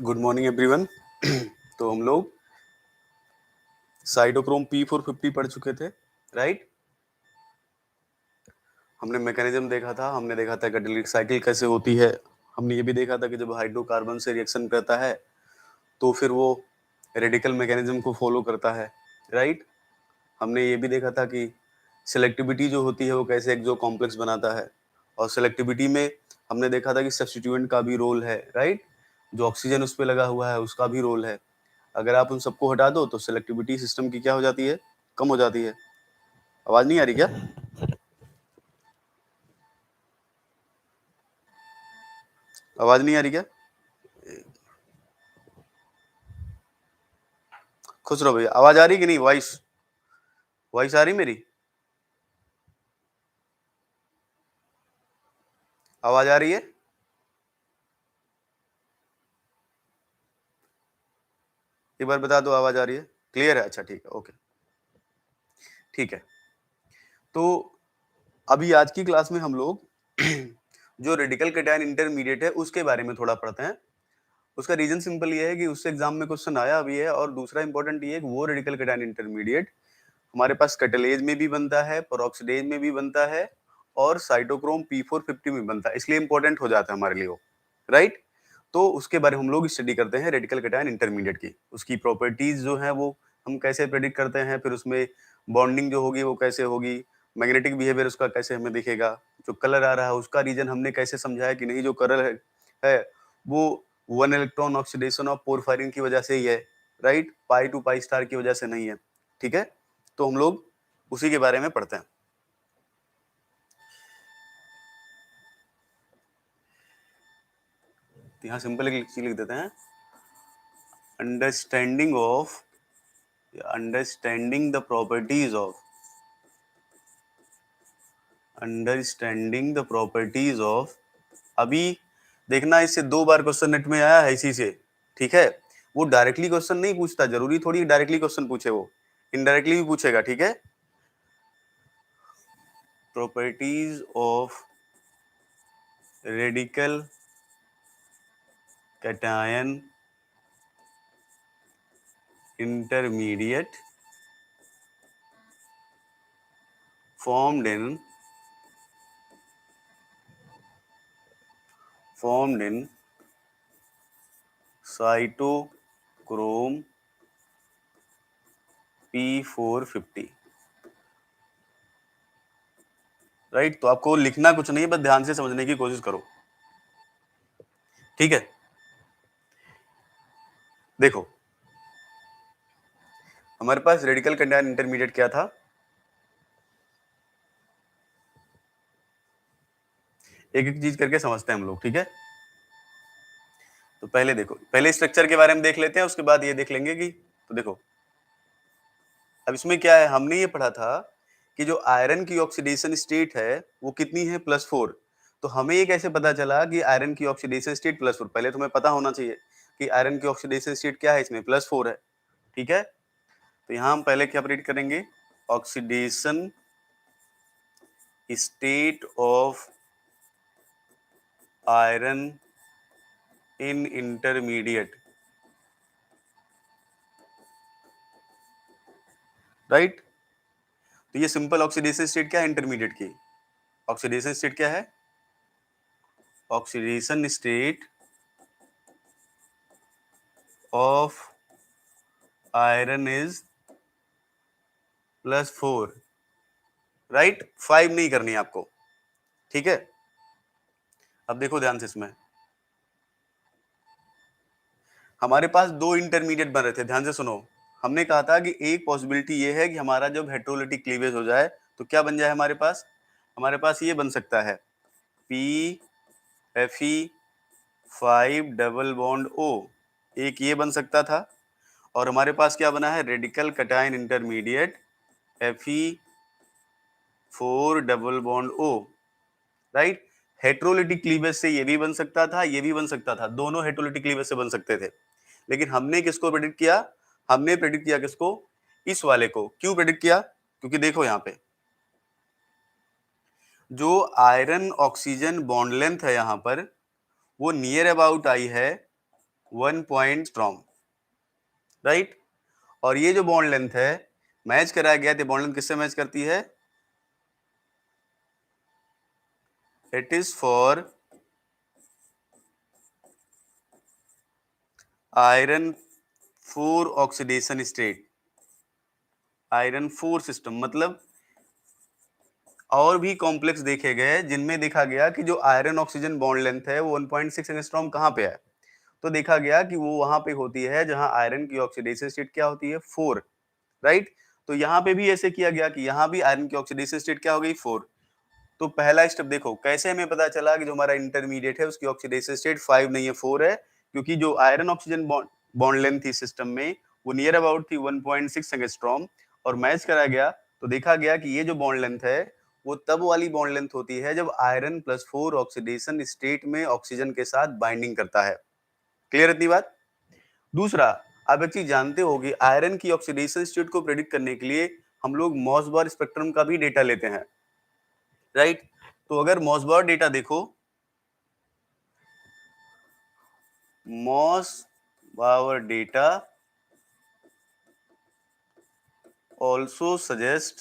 Good morning everyone. तो हम लोग साइटोक्रोम P450 पढ़ चुके थे, राइट। हमने मैकेनिज्म देखा था, हमने देखा था कैटालिटिक साइकिल कैसे होती है। हमने ये भी देखा था कि जब हाइड्रोकार्बन से रिएक्शन करता है तो फिर वो रेडिकल मैकेनिज्म को फॉलो करता है, राइट। हमने ये भी देखा था कि सेलेक्टिविटी जो होती है वो कैसे एक्सो कॉम्प्लेक्स बनाता है, और सेलेक्टिविटी में हमने देखा था कि सब्स्टिट्यूएंट का भी रोल है, राइट। जो ऑक्सीजन उस पर लगा हुआ है उसका भी रोल है। अगर आप उन सबको हटा दो तो सेलेक्टिविटी सिस्टम की क्या हो जाती है, कम हो जाती है। आवाज नहीं आ रही क्या? आवाज नहीं आ रही क्या? खुश रहो भैया। आवाज आ रही कि नहीं? वॉइस वॉइस आ रही मेरी? आवाज आ रही है? एक बार बता दो आवाज आ रही है? क्लियर है? अच्छा ठीक है, ओके ठीक है। तो अभी आज की क्लास में हम लोग जो रेडिकल कैटायन इंटरमीडिएट है उसके बारे में थोड़ा पढ़ते हैं। उसका रीजन सिंपल ये है कि उससे एग्जाम में क्वेश्चन आया भी है, और दूसरा इंपॉर्टेंट ये है कि वो रेडिकल कैटायन इंटरमीडिएट हमारे पास कैटालेज में भी बनता है, पेरोक्सिडेज में भी बनता है, और साइटोक्रोम P450 में बनता है, इसलिए इंपॉर्टेंट हो जाता है हमारे लिए वो, राइट। तो उसके बारे में हम लोग स्टडी करते हैं रेडिकल कैटायन इंटरमीडिएट की, उसकी प्रॉपर्टीज जो है वो हम कैसे प्रेडिक्ट करते हैं, फिर उसमें बॉन्डिंग जो होगी वो कैसे होगी, मैग्नेटिक बिहेवियर उसका कैसे हमें दिखेगा, जो कलर आ रहा है उसका रीजन हमने कैसे समझाया कि नहीं जो कलर है वो one electron oxidation of porphyrin की वजह से ही है, right, pi to pi star की वजह से नहीं है, ठीक है। तो हम लोग उसी के बारे में पढ़ते हैं। यहाँ सिंपल एक चीज लिख देते हैं, understanding of understanding the properties of understanding the properties of. अभी देखना, इससे 2 बार क्वेश्चन नेट में आया है इसी से, ठीक है। वो डायरेक्टली क्वेश्चन नहीं पूछता, जरूरी थोड़ी डायरेक्टली क्वेश्चन पूछे, वो इनडायरेक्टली भी पूछेगा, ठीक है। Properties of radical cation intermediate formed in cytochrome P450, right. तो आपको लिखना कुछ नहीं, बस ध्यान से समझने की कोशिश करो, ठीक है। देखो हमारे पास रेडिकल कैटायन इंटरमीडिएट क्या था, एक एक चीज करके समझते हैं हम लोग, ठीक है। तो पहले देखो, पहले स्ट्रक्चर के बारे में देख लेते हैं, उसके बाद ये देख लेंगे कि, तो देखो अब इसमें क्या है, हमने ये पढ़ा था कि जो आयरन की ऑक्सीडेशन स्टेट है वो कितनी है, +4। तो हमें ये कैसे पता चला कि आयरन की ऑक्सीडेशन स्टेट +4? पहले तुम्हें पता होना चाहिए कि आयरन की ऑक्सीडेशन स्टेट क्या है, इसमें +4 है, ठीक है। तो यहाँ हम पहले क्या प्रेडिक्ट करेंगे, oxidation state of iron in intermediate, right. तो ये सिंपल ऑक्सीडेशन स्टेट क्या है इंटरमीडिएट की, ऑक्सीडेशन स्टेट क्या है, oxidation state of iron is +4, right. 5 नहीं करनी है आपको, ठीक है। अब देखो ध्यान से, इसमें हमारे पास 2 इंटरमीडिएट बन रहे थे, ध्यान से सुनो। हमने कहा था कि एक पॉसिबिलिटी ये है कि हमारा जब हेटेरोलिटिक क्लीवेज हो जाए तो क्या बन जाए हमारे पास ये बन सकता है Fe5 डबल बॉन्ड O, एक ये बन सकता था। और हमारे पास क्या बना है, radical cation intermediate Fe4 double bond O, right. Heterolytic cleavage से ये भी बन सकता था, ये भी बन सकता था, दोनों हेटेरोलिटिक क्लीवेज से बन सकते थे। लेकिन हमने किसको प्रेडिक्ट किया, हमने प्रेडिक्ट किया किसको, इस वाले को। क्यों प्रेडिक्ट किया, क्योंकि देखो यहाँ पे जो आयरन ऑक्सीजन बॉन्ड लेंथ है यहाँ पर वो नियर अबाउट आई है 1 पॉइंट स्ट्रॉन्ग, राइट। और ये जो बॉन्ड लेंथ है मैच कराया गया तो बॉन्ड लेंथ किससे मैच करती है? It is for iron 4 oxidation state, iron 4 system. मतलब और भी कॉम्प्लेक्स देखे गए जिनमें देखा गया कि जो आयरन ऑक्सीजन बॉन्ड लेंथ है वो 1.6 एंगस्ट्रॉम कहाँ पे है? तो देखा गया कि वो वहां पे होती है जहां आयरन की ऑक्सीडेशन स्टेट क्या होती है? 4, राइट। तो यहाँ पे भी ऐसे किया गया कि यहाँ भी आयरन की ऑक्सीडेशन स्टेट क्या हो गई? 4। तो पहला स्टेप देखो कैसे हमें पता चला कि जो हमारा इंटरमीडिएट है उसकी ऑक्सीडेशन स्टेट 5 नहीं है 4 है, क्योंकि जो आयरन ऑक्सीजन बॉन्ड लेंथ थी सिस्टम में वो नियर अबाउट थी 1.6 एंगस्ट्रॉम और मैच करा गया। तो देखा गया कि ये जो बॉन्ड लेंथ है वो तब वाली बॉन्ड लेंथ होती है जब आयरन +4 ऑक्सीडेशन स्टेट में ऑक्सीजन के साथ बाइंडिंग करता है। क्लियर इतनी बात? दूसरा, आप एक चीज जानते हो कि आयरन की ऑक्सीडेशन स्टेट को प्रेडिक्ट करने के लिए हम लोग मॉसबार स्पेक्ट्रम का भी डेटा लेते हैं, राइट। तो अगर मॉसबार डेटा देखो, मॉसबार data also suggest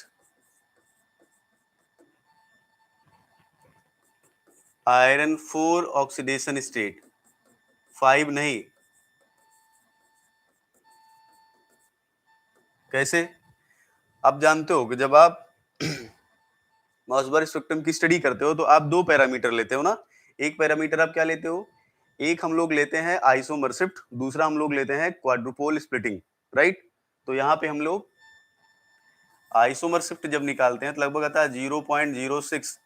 iron 4 oxidation state, 5 नहीं। कैसे? आप जानते हो कि जब आप मॉसबार स्पेक्ट्रम की स्टडी करते हो तो आप दो पैरामीटर लेते हो ना। एक पैरामीटर आप क्या लेते हो? एक हम लोग लेते हैं आइसोमर शिफ्ट, दूसरा हम लोग लेते हैं क्वाड्रुपोल स्प्लिटिंग, राइट। तो यहाँ पे हम लोग आइसोमर शिफ्ट जब निकालते हैं तो लगभग आता है 0.06,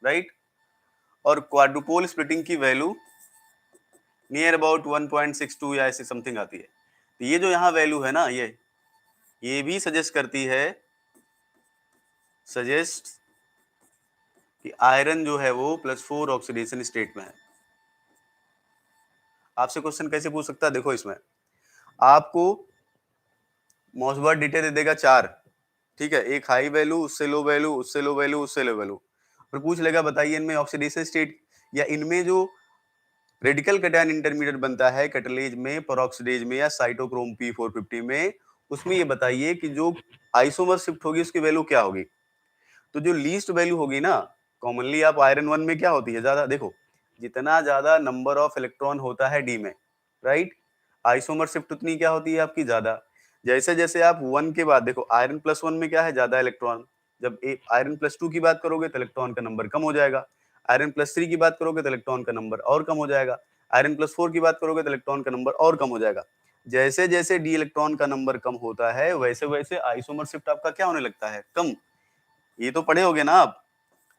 राइट। और क्वाड्रुपोल स्प्लिटिंग की वैल्यू नियर अबाउट 1.62 या ऐसे समथिंग आती है। तो ये जो यहाँ वैल्यू है ना, ये भी सजेस्ट करती है, सजेस्ट कि आयरन जो है वो +4 ऑक्सीडेशन स्टेट में है। आपसे क्वेश्चन कैसे पूछ सकता है? देखो इसमें आपको मॉसबार डेटा दे देगा 4, ठीक है, एक हाई वैल्यू, उससे लो वैल्यू, उससे लो वैल्यू, उससे लो वैल्यू, और पूछ लेगा बताइए इनमें ऑक्सीडेशन स्टेट या इनमें जो रेडिकल कैटायन इंटरमीडिएट बनता है कैटलेज में, पेरोक्सिडेज में या साइटोक्रोम P450 में, उसमें ये बताइए कि जो आइसोमर शिफ्ट होगी उसकी वैल्यू क्या होगी। तो जो लीस्ट वैल्यू होगी ना, कॉमनली आप आयरन 1 में क्या होती है ज्यादा, देखो जितना ज्यादा नंबर ऑफ इलेक्ट्रॉन होता है डी में, राइट, आइसोमर शिफ्ट उतनी क्या होती है आपकी ज्यादा। जैसे जैसे आप 1 के बाद देखो आयरन +1 में क्या है? ज्यादा इलेक्ट्रॉन। जब आयरन +2 की बात करोगे तो इलेक्ट्रॉन का नंबर कम हो जाएगा। आयरन +3 की बात करोगे तो इलेक्ट्रॉन का नंबर और कम हो जाएगा। आयरन +4 की बात करोगे तो इलेक्ट्रॉन का नंबर और कम हो जाएगा। जैसे जैसे डी इलेक्ट्रॉन का नंबर कम होता है वैसे वैसे आइसोमर शिफ्ट आपका क्या होने लगता है? कम। ये तो पढ़े होगे ना आप,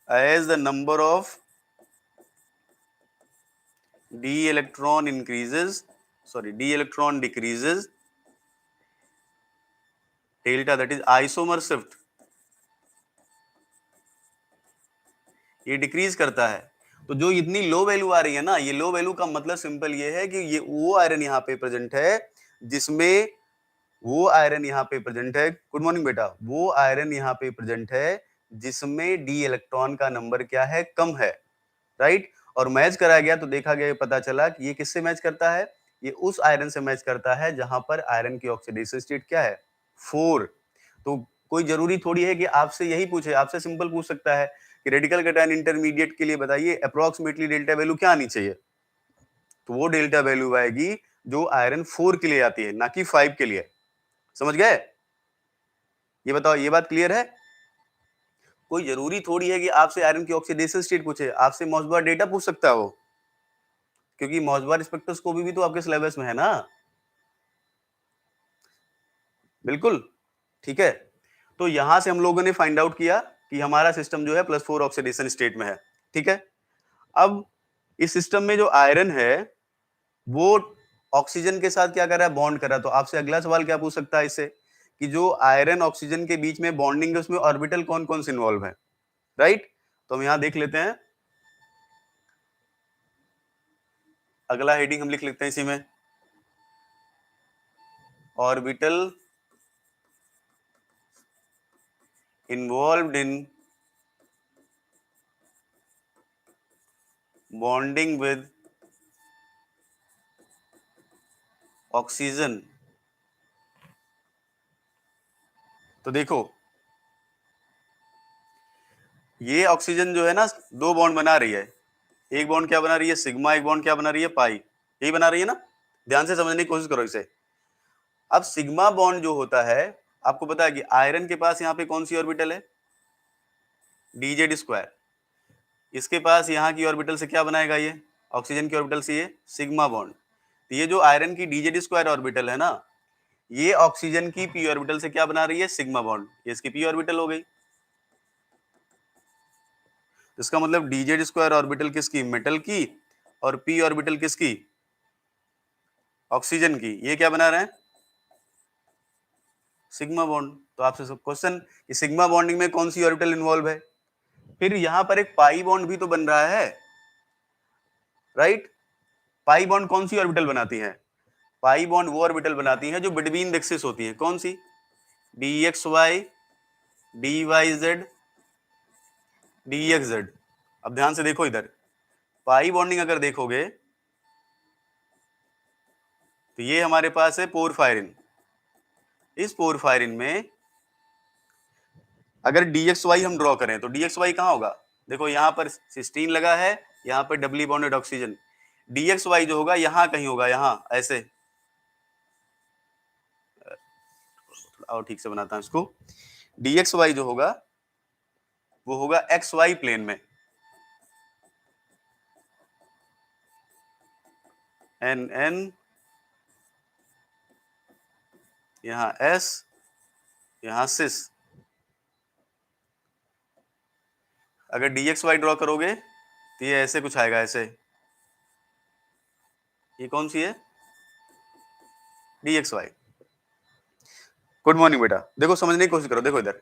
as the number of d electron increases, sorry, d electron decreases, delta that is isomer shift, ये डिक्रीज करता है। तो जो इतनी लो वैल्यू आ रही है ना, ये लो वैल्यू का मतलब सिंपल ये है कि ये वो आयरन यहाँ पे प्रेजेंट है जिसमें, वो आयरन यहाँ पे प्रेजेंट है, गुड मॉर्निंग बेटा, वो आयरन यहाँ पे प्रेजेंट है जिसमें डी इलेक्ट्रॉन का नंबर क्या है? कम है, राइट। और मैच कराया गया तो देखा गया, पता चला कि ये किससे मैच करता है? ये उस आयरन से मैच करता है जहां पर आयरन की ऑक्सीडेशन स्टेट क्या है? 4। तो कोई जरूरी थोड़ी है कि आपसे यही पूछे, आपसे सिंपल पूछ सकता है कि रेडिकल कैटायन इंटरमीडिएट के लिए बताइए अप्रोक्सीमेटली डेल्टा वैल्यू क्या आनी चाहिए? तो वो डेल्टा वैल्यू आएगी जो आयरन 4 के लिए आती है, ना कि 5 के लिए। समझ गए? ये बताओ, ये बात क्लियर है? कोई जरूरी थोड़ी है कि आपसे आयरन की ऑक्सीडेशन स्टेट पूछे, आपसे मॉसबार डेटा पूछ सकता है वो, क्योंकि मॉसबार स्पेक्ट्रोस्कोपी भी तो आपके सिलेबस में है ना। बिल्कुल, ठीक है। तो यहां से हम लोगों ने फाइंड आउट किया कि हमारा सिस्टम जो है +4 ऑक्सीडेशन स्टेट में है, ठीक है। अब इस सिस्टम में जो आयरन है वो ऑक्सीजन के साथ क्या कर रहा है? बॉन्ड कर रहा है। तो आपसे अगला सवाल क्या पूछ सकता है इससे कि जो आयरन ऑक्सीजन के बीच में बॉन्डिंग है उसमें ऑर्बिटल कौन कौन से इन्वॉल्व है, राइट। तो हम यहां देख लेते हैं, अगला हेडिंग हम लिख लेते हैं इसी में, orbital involved in bonding with oxygen, तो देखो ये ऑक्सीजन जो है ना दो बॉन्ड बना रही है, एक बॉन्ड क्या बना रही है सिग्मा, एक बॉन्ड क्या बना रही है पाई, यही बना रही है ना, ध्यान से समझने की कोशिश करो इसे। अब सिग्मा बॉन्ड जो होता है, आपको पता है कि आयरन के पास यहाँ पे कौन सी ऑर्बिटल है, डीजेड स्क्वायर, इसके पास यहाँ की ऑर्बिटल से क्या बनाएगा ये, ऑक्सीजन की ऑर्बिटल से ये सिग्मा बॉन्ड। तो ये जो आयरन की डीजेड स्क्वायर ऑर्बिटल है ना, ये ऑक्सीजन की पी ऑर्बिटल से क्या बना रही है सिग्मा बॉन्ड, ये इसकी पी ऑर्बिटल हो गई। इसका मतलब डीजेड स्क्वायर ऑर्बिटल किसकी, मेटल की, और पी ऑर्बिटल किसकी, ऑक्सीजन की, ये क्या बना रहे हैं सिग्मा बॉन्ड। तो आपसे क्वेश्चन, ये सिग्मा बॉन्डिंग में कौन सी ऑर्बिटल इन्वॉल्व है, फिर यहां पर एक पाई बॉन्ड भी तो बन रहा है, राइट। पाई बॉन्ड कौन सी ऑर्बिटल बनाती है, पाई बॉन्ड वो ऑर्बिटल बनाती है जो बिटवीन द एक्सिस होती है, कौन सी, D x Y, D Y Z, D x Z. अब ध्यान से देखो इधर, पाई बॉन्डिंग अगर देखोगे तो ये हमारे पास है पोरफायरिन, इस पोरफायरिन में अगर dxy हम ड्रॉ करें तो dxy कहाँ होगा, देखो यहाँ पर सिस्टीन लगा है, यहाँ पर डबली बॉन्डेड ऑक्सीजन, dxy जो होगा यहाँ कहीं होगा, यहाँ ऐसे, और ठीक से बनाता हूं इसको, dxy जो होगा वो होगा xy प्लेन में, n यहाँ s, यहाँ सिस। अगर dxy ड्रॉ करोगे तो ये ऐसे कुछ आएगा, ऐसे, ये कौन सी है dxy। गुड मॉर्निंग बेटा, देखो समझने की कोशिश करो, देखो इधर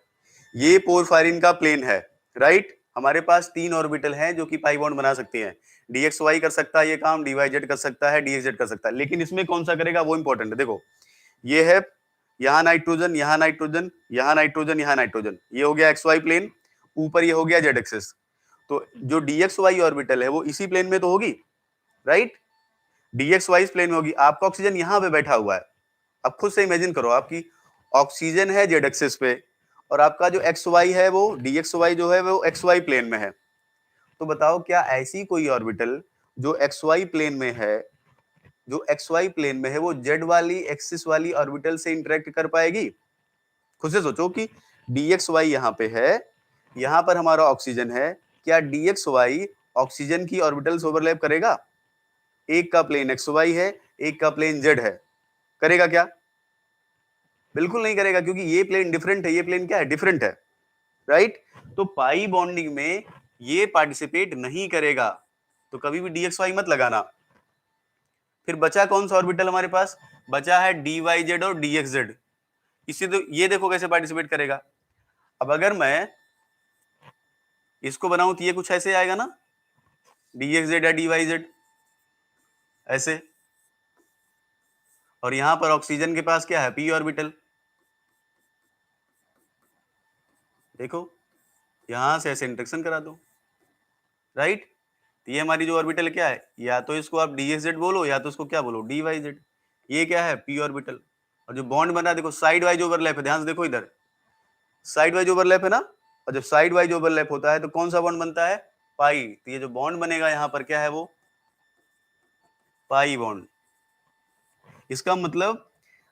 ये पोरफायरिन का प्लेन है, राइट। हमारे पास तीन ऑर्बिटल हैं जो कि पाई बॉन्ड बना सकती हैं, dxy कर सकता है ये काम, dyz कर सकता है, dxz कर सकता है, लेकिन इसमें कौन सा करेगा वो इंपॉर्टेंट है। देखो ये है यहाँ नाइट्रोजन, यहाँ नाइट्रोजन, यहाँ नाइट्रोजन, यहाँ नाइट्रोजन, ये हो गया xy प्लेन, ऊपर ये हो गया z एक्सिस, तो जो dxy ऑर्बिटल है वो इसी प्लेन में तो होगी, राइट, dxy प्लेन में होगी। आपका ऑक्सीजन यहाँ पे बैठा हुआ है, अब खुद से इमेजिन करो, आपकी ऑक्सीजन है जेड एक्सिस पे और आपका जो एक्स वाई है वो dxy जो है वो xy प्लेन में है। तो बताओ क्या ऐसी कोई ऑर्बिटल जो xy प्लेन में है, जो xy प्लेन में है वो जेड वाली एक्सिस वाली ऑर्बिटल से इंटरेक्ट कर पाएगी। खुद से सोचो कि dxy यहाँ पे है, यहाँ पर हमारा ऑक्सीजन है, क्या dxy ऑक्सीजन की ऑर्बिटल से ओवरलैप करेगा, एक का प्लेन xy है, एक का प्लेन z है, करेगा क्या, बिल्कुल नहीं करेगा, क्योंकि ये प्लेन डिफरेंट है, ये प्लेन क्या है डिफरेंट है, राइट। तो पाई बॉन्डिंग में ये पार्टिसिपेट नहीं करेगा, तो कभी भी dxy मत लगाना। फिर बचा कौन सा ऑर्बिटल हमारे पास, बचा है dyz और dxz, इसी तो ये देखो कैसे पार्टिसिपेट करेगा। अब अगर मैं इसको बनाऊं तो ये कुछ ऐसे आएगा ना, dxz या dyz ऐसे, और यहां पर ऑक्सीजन के पास क्या है p ऑर्बिटल, देखो यहां से ऐसे इंटरेक्शन करा दो, राइट। तो ये हमारी जो ऑर्बिटल क्या है, या तो इसको आप dxz बोलो या तो इसको क्या बोलो dyz, ये क्या है p ऑर्बिटल, और जो बॉन्ड बना देखो साइड वाइज ओवरलैप है, ध्यान से देखो इधर साइड वाइज ओवरलैप है ना, और जब साइड वाइज ओवरलैप होता है तो कौन सा बॉन्ड बनता है पाई, तो ये जो बॉन्ड बनेगा यहाँ पर क्या है वो पाई बॉन्ड। इसका मतलब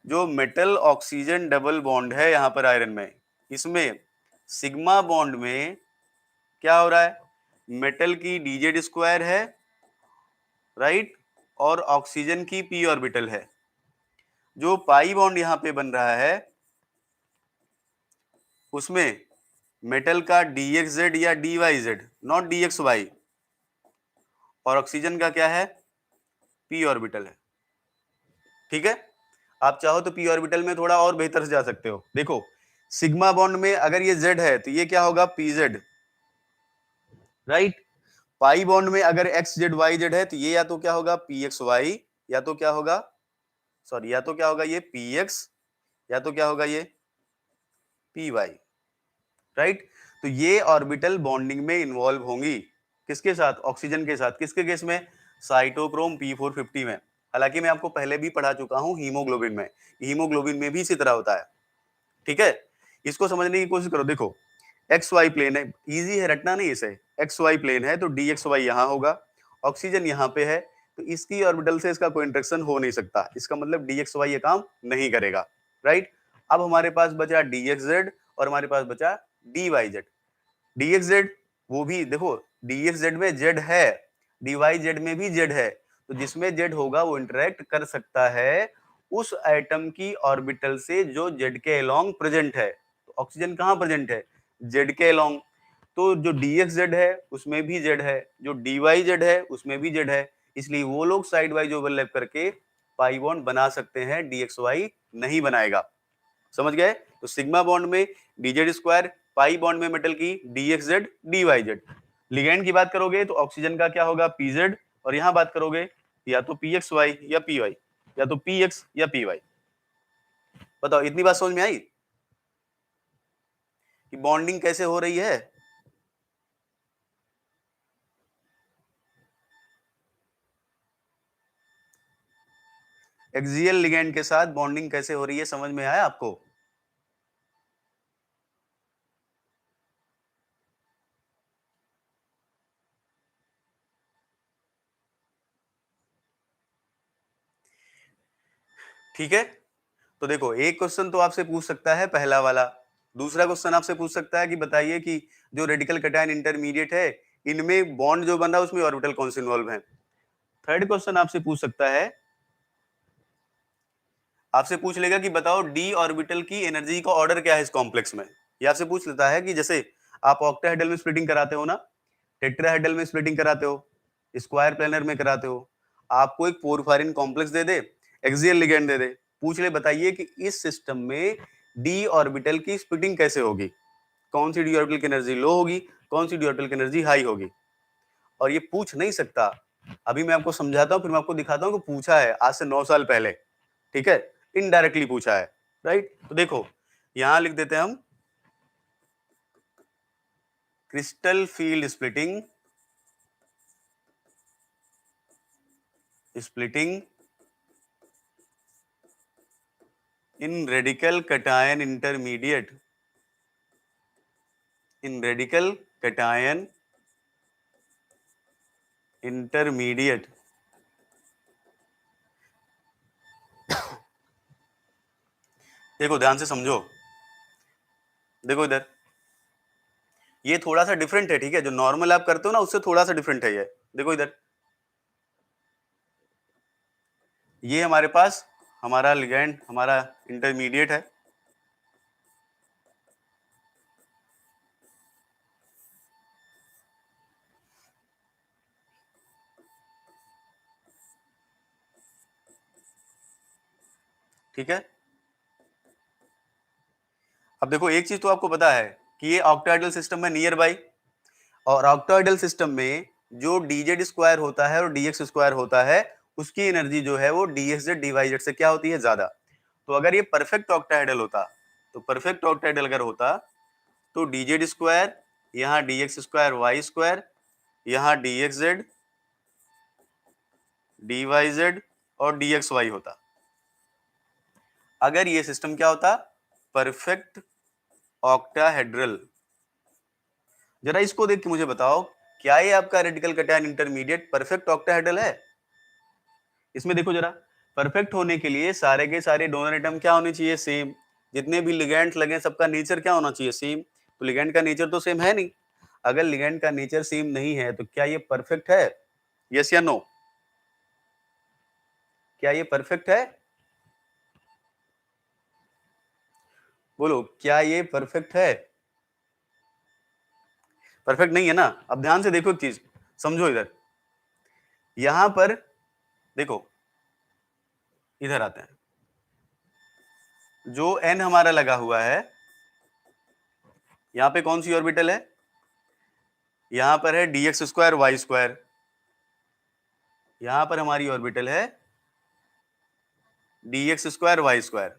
जो मेटल ऑक्सीजन डबल बॉन्ड है यहाँ पर आयरन में, इसमें सिग्मा बॉन्ड में क्या हो रहा है, मेटल की डीजेड स्क्वायर है, राइट, और ऑक्सीजन की पी ऑर्बिटल है। जो पाई बॉन्ड यहाँ पे बन रहा है उसमें मेटल का dxz या dyz, नॉट dxy, और ऑक्सीजन का क्या है p ऑर्बिटल है, ठीक है। आप चाहो तो p ऑर्बिटल में थोड़ा और बेहतर से जा सकते हो, देखो सिग्मा बॉन्ड में अगर ये z है तो ये क्या होगा pz, राइट। पाई बॉन्ड में अगर xz है तो ये या तो क्या होगा pxy, या तो क्या होगा सॉरी, या तो क्या होगा ये px, या तो क्या होगा ये py, राइट। तो ये ऑर्बिटल बॉन्डिंग में इन्वॉल्व होंगी, किसके साथ, ऑक्सीजन के साथ, किसके केस में, साइटोक्रोम p450 में। हालांकि मैं आपको पहले भी पढ़ा चुका हूं हीमोग्लोबिन में भी इसी तरह होता है। ठीक है, इसको समझने की कोशिश करो। देखो एक्स वाई प्लेन है, इजी है रटना नहीं इसे। एक्स वाई प्लेन है तो डी एक्स वाई यहाँ होगा, ऑक्सीजन यहाँ पे है, तो इसकी ऑर्बिटल से इसका कोई इंटरेक्शन हो नहीं सकता, इसका मतलब डी एक्स वाई ये काम नहीं करेगा। राइट, अब हमारे पास बचा डी एक्स जेड और हमारे पास बचा d Y Z. D x z वो भी देखो, डी एक्स जेड में जेड है, डी वाई जेड में भी जेड है, तो जिसमें जेड होगा वो इंटरेक्ट कर सकता है उस एटम की ऑर्बिटल से जो जेड के अलोंग प्रेजेंट है। तो ऑक्सीजन कहाँ प्रेजेंट है? जेड के अलोंग। तो जो डी एक्स जेड है उसमें भी जेड है, जो डी वाई जेड है उसमें भी जेड है, इसलिए वो लोग साइड वाइज ओवरलैप करके पाई बॉन्ड बना सकते हैं, डी एक्स वाई नहीं बनाएगा। समझ गए? तो सिग्मा बॉन्ड में डीजेड स्क्वायर, पाई बॉन्ड में मेटल की d x z d Y z. Ligand की बात करोगे तो ऑक्सीजन का क्या होगा? पीजेड, और यहां बात करोगे या तो पी एक्स वाई या पी वाई, या तो पी एक्स या पी वाई। बताओ इतनी बात समझ में आई कि बॉन्डिंग कैसे हो रही है? एक्सियल लिगेंड के साथ बॉन्डिंग कैसे हो रही है, समझ में आया आपको? ठीक है, तो देखो एक क्वेश्चन तो आपसे पूछ सकता है पहला वाला। दूसरा क्वेश्चन आपसे पूछ सकता है कि बताइए कि जो रेडिकल कैटायन इंटरमीडिएट है इनमें बॉन्ड जो बन रहा है उसमें ऑर्बिटल कौन से इन्वॉल्व है। थर्ड क्वेश्चन आपसे पूछ सकता है, आपसे पूछ लेगा कि बताओ डी ऑर्बिटल की एनर्जी का ऑर्डर क्या है इस कॉम्प्लेक्स में। ये आपसे पूछ लेता है कि जैसे आप ऑक्टाहेड्रल में स्प्लिटिंग कराते हो ना, टेट्राहेड्रल में स्प्लिटिंग कराते हो, स्क्वायर प्लेनर में कराते हो, आपको एक पोरफायरिन कॉम्प्लेक्स दे दे, एक्सियल लिगेंड दे दे, पूछ ले बताइए कि इस सिस्टम में डी ऑर्बिटल की स्प्लिटिंग कैसे होगी, कौन सी डी ऑर्बिटल की एनर्जी लो होगी, कौन सी डी ऑर्बिटल की एनर्जी हाई होगी। और ये पूछ नहीं सकता। अभी मैं आपको समझाता हूं, फिर मैं आपको दिखाता हूं कि पूछा है आज से 9 साल पहले। ठीक है, इनडायरेक्टली पूछा है। राइट, तो देखो यहां लिख देते हैं हम crystal field splitting, splitting in radical cation intermediate, in radical cation intermediate। देखो ध्यान से समझो, देखो इधर ये थोड़ा सा डिफरेंट है। ठीक है, जो नॉर्मल आप करते हो ना उससे थोड़ा सा डिफरेंट है ये। देखो इधर ये हमारे पास हमारा लिगैंड हमारा इंटरमीडिएट है, ठीक है। अब देखो एक चीज तो आपको पता है कि ये ऑक्टाहेड्रल सिस्टम में नियर बाई, और ऑक्टाहेड्रल सिस्टम में जो डीजेड स्क्वायर होता है और डीएक्स स्क्वायर होता है उसकी एनर्जी जो है वो डीएक्स जेड डीवाई जेड से क्या होती है? ज्यादा। तो अगर ये परफेक्ट ऑक्टाहेड्रल होता, तो परफेक्ट ऑक्टाहेड्रल अगर होता तो डीजेड स्क्वायर, यहाँ डीएक्स स्क्वायर वाई स्क्वायर, यहाँ डीएक्स जेड डीवाई जेड और डीएक्स वाई होता। अगर ये सिस्टम क्या होता? Perfect octahedral. जरा इसको देख के मुझे बताओ, क्या ये आपका radical cation intermediate perfect octahedral है? इसमें देखो जरा, परफेक्ट होने के लिए सारे के सारे डोनर एटम क्या होने चाहिए? सेम। जितने भी लिगेंड्स लगे सबका नेचर क्या होना चाहिए? सेम। तो लिगेंड का नेचर तो सेम है नहीं। अगर लिगेंड का नेचर सेम नहीं है तो क्या ये परफेक्ट है? यस या नो? क्या ये परफेक्ट है? बोलो, क्या ये परफेक्ट है? परफेक्ट नहीं है ना। अब ध्यान से देखो एक चीज, समझो इधर, यहां पर देखो, इधर आते हैं, जो एन हमारा लगा हुआ है यहां पे कौन सी ऑर्बिटल है? यहां पर है डीएक्स स्क्वायर वाई स्क्वायर, यहां पर हमारी ऑर्बिटल है डीएक्स स्क्वायर वाई स्क्वायर,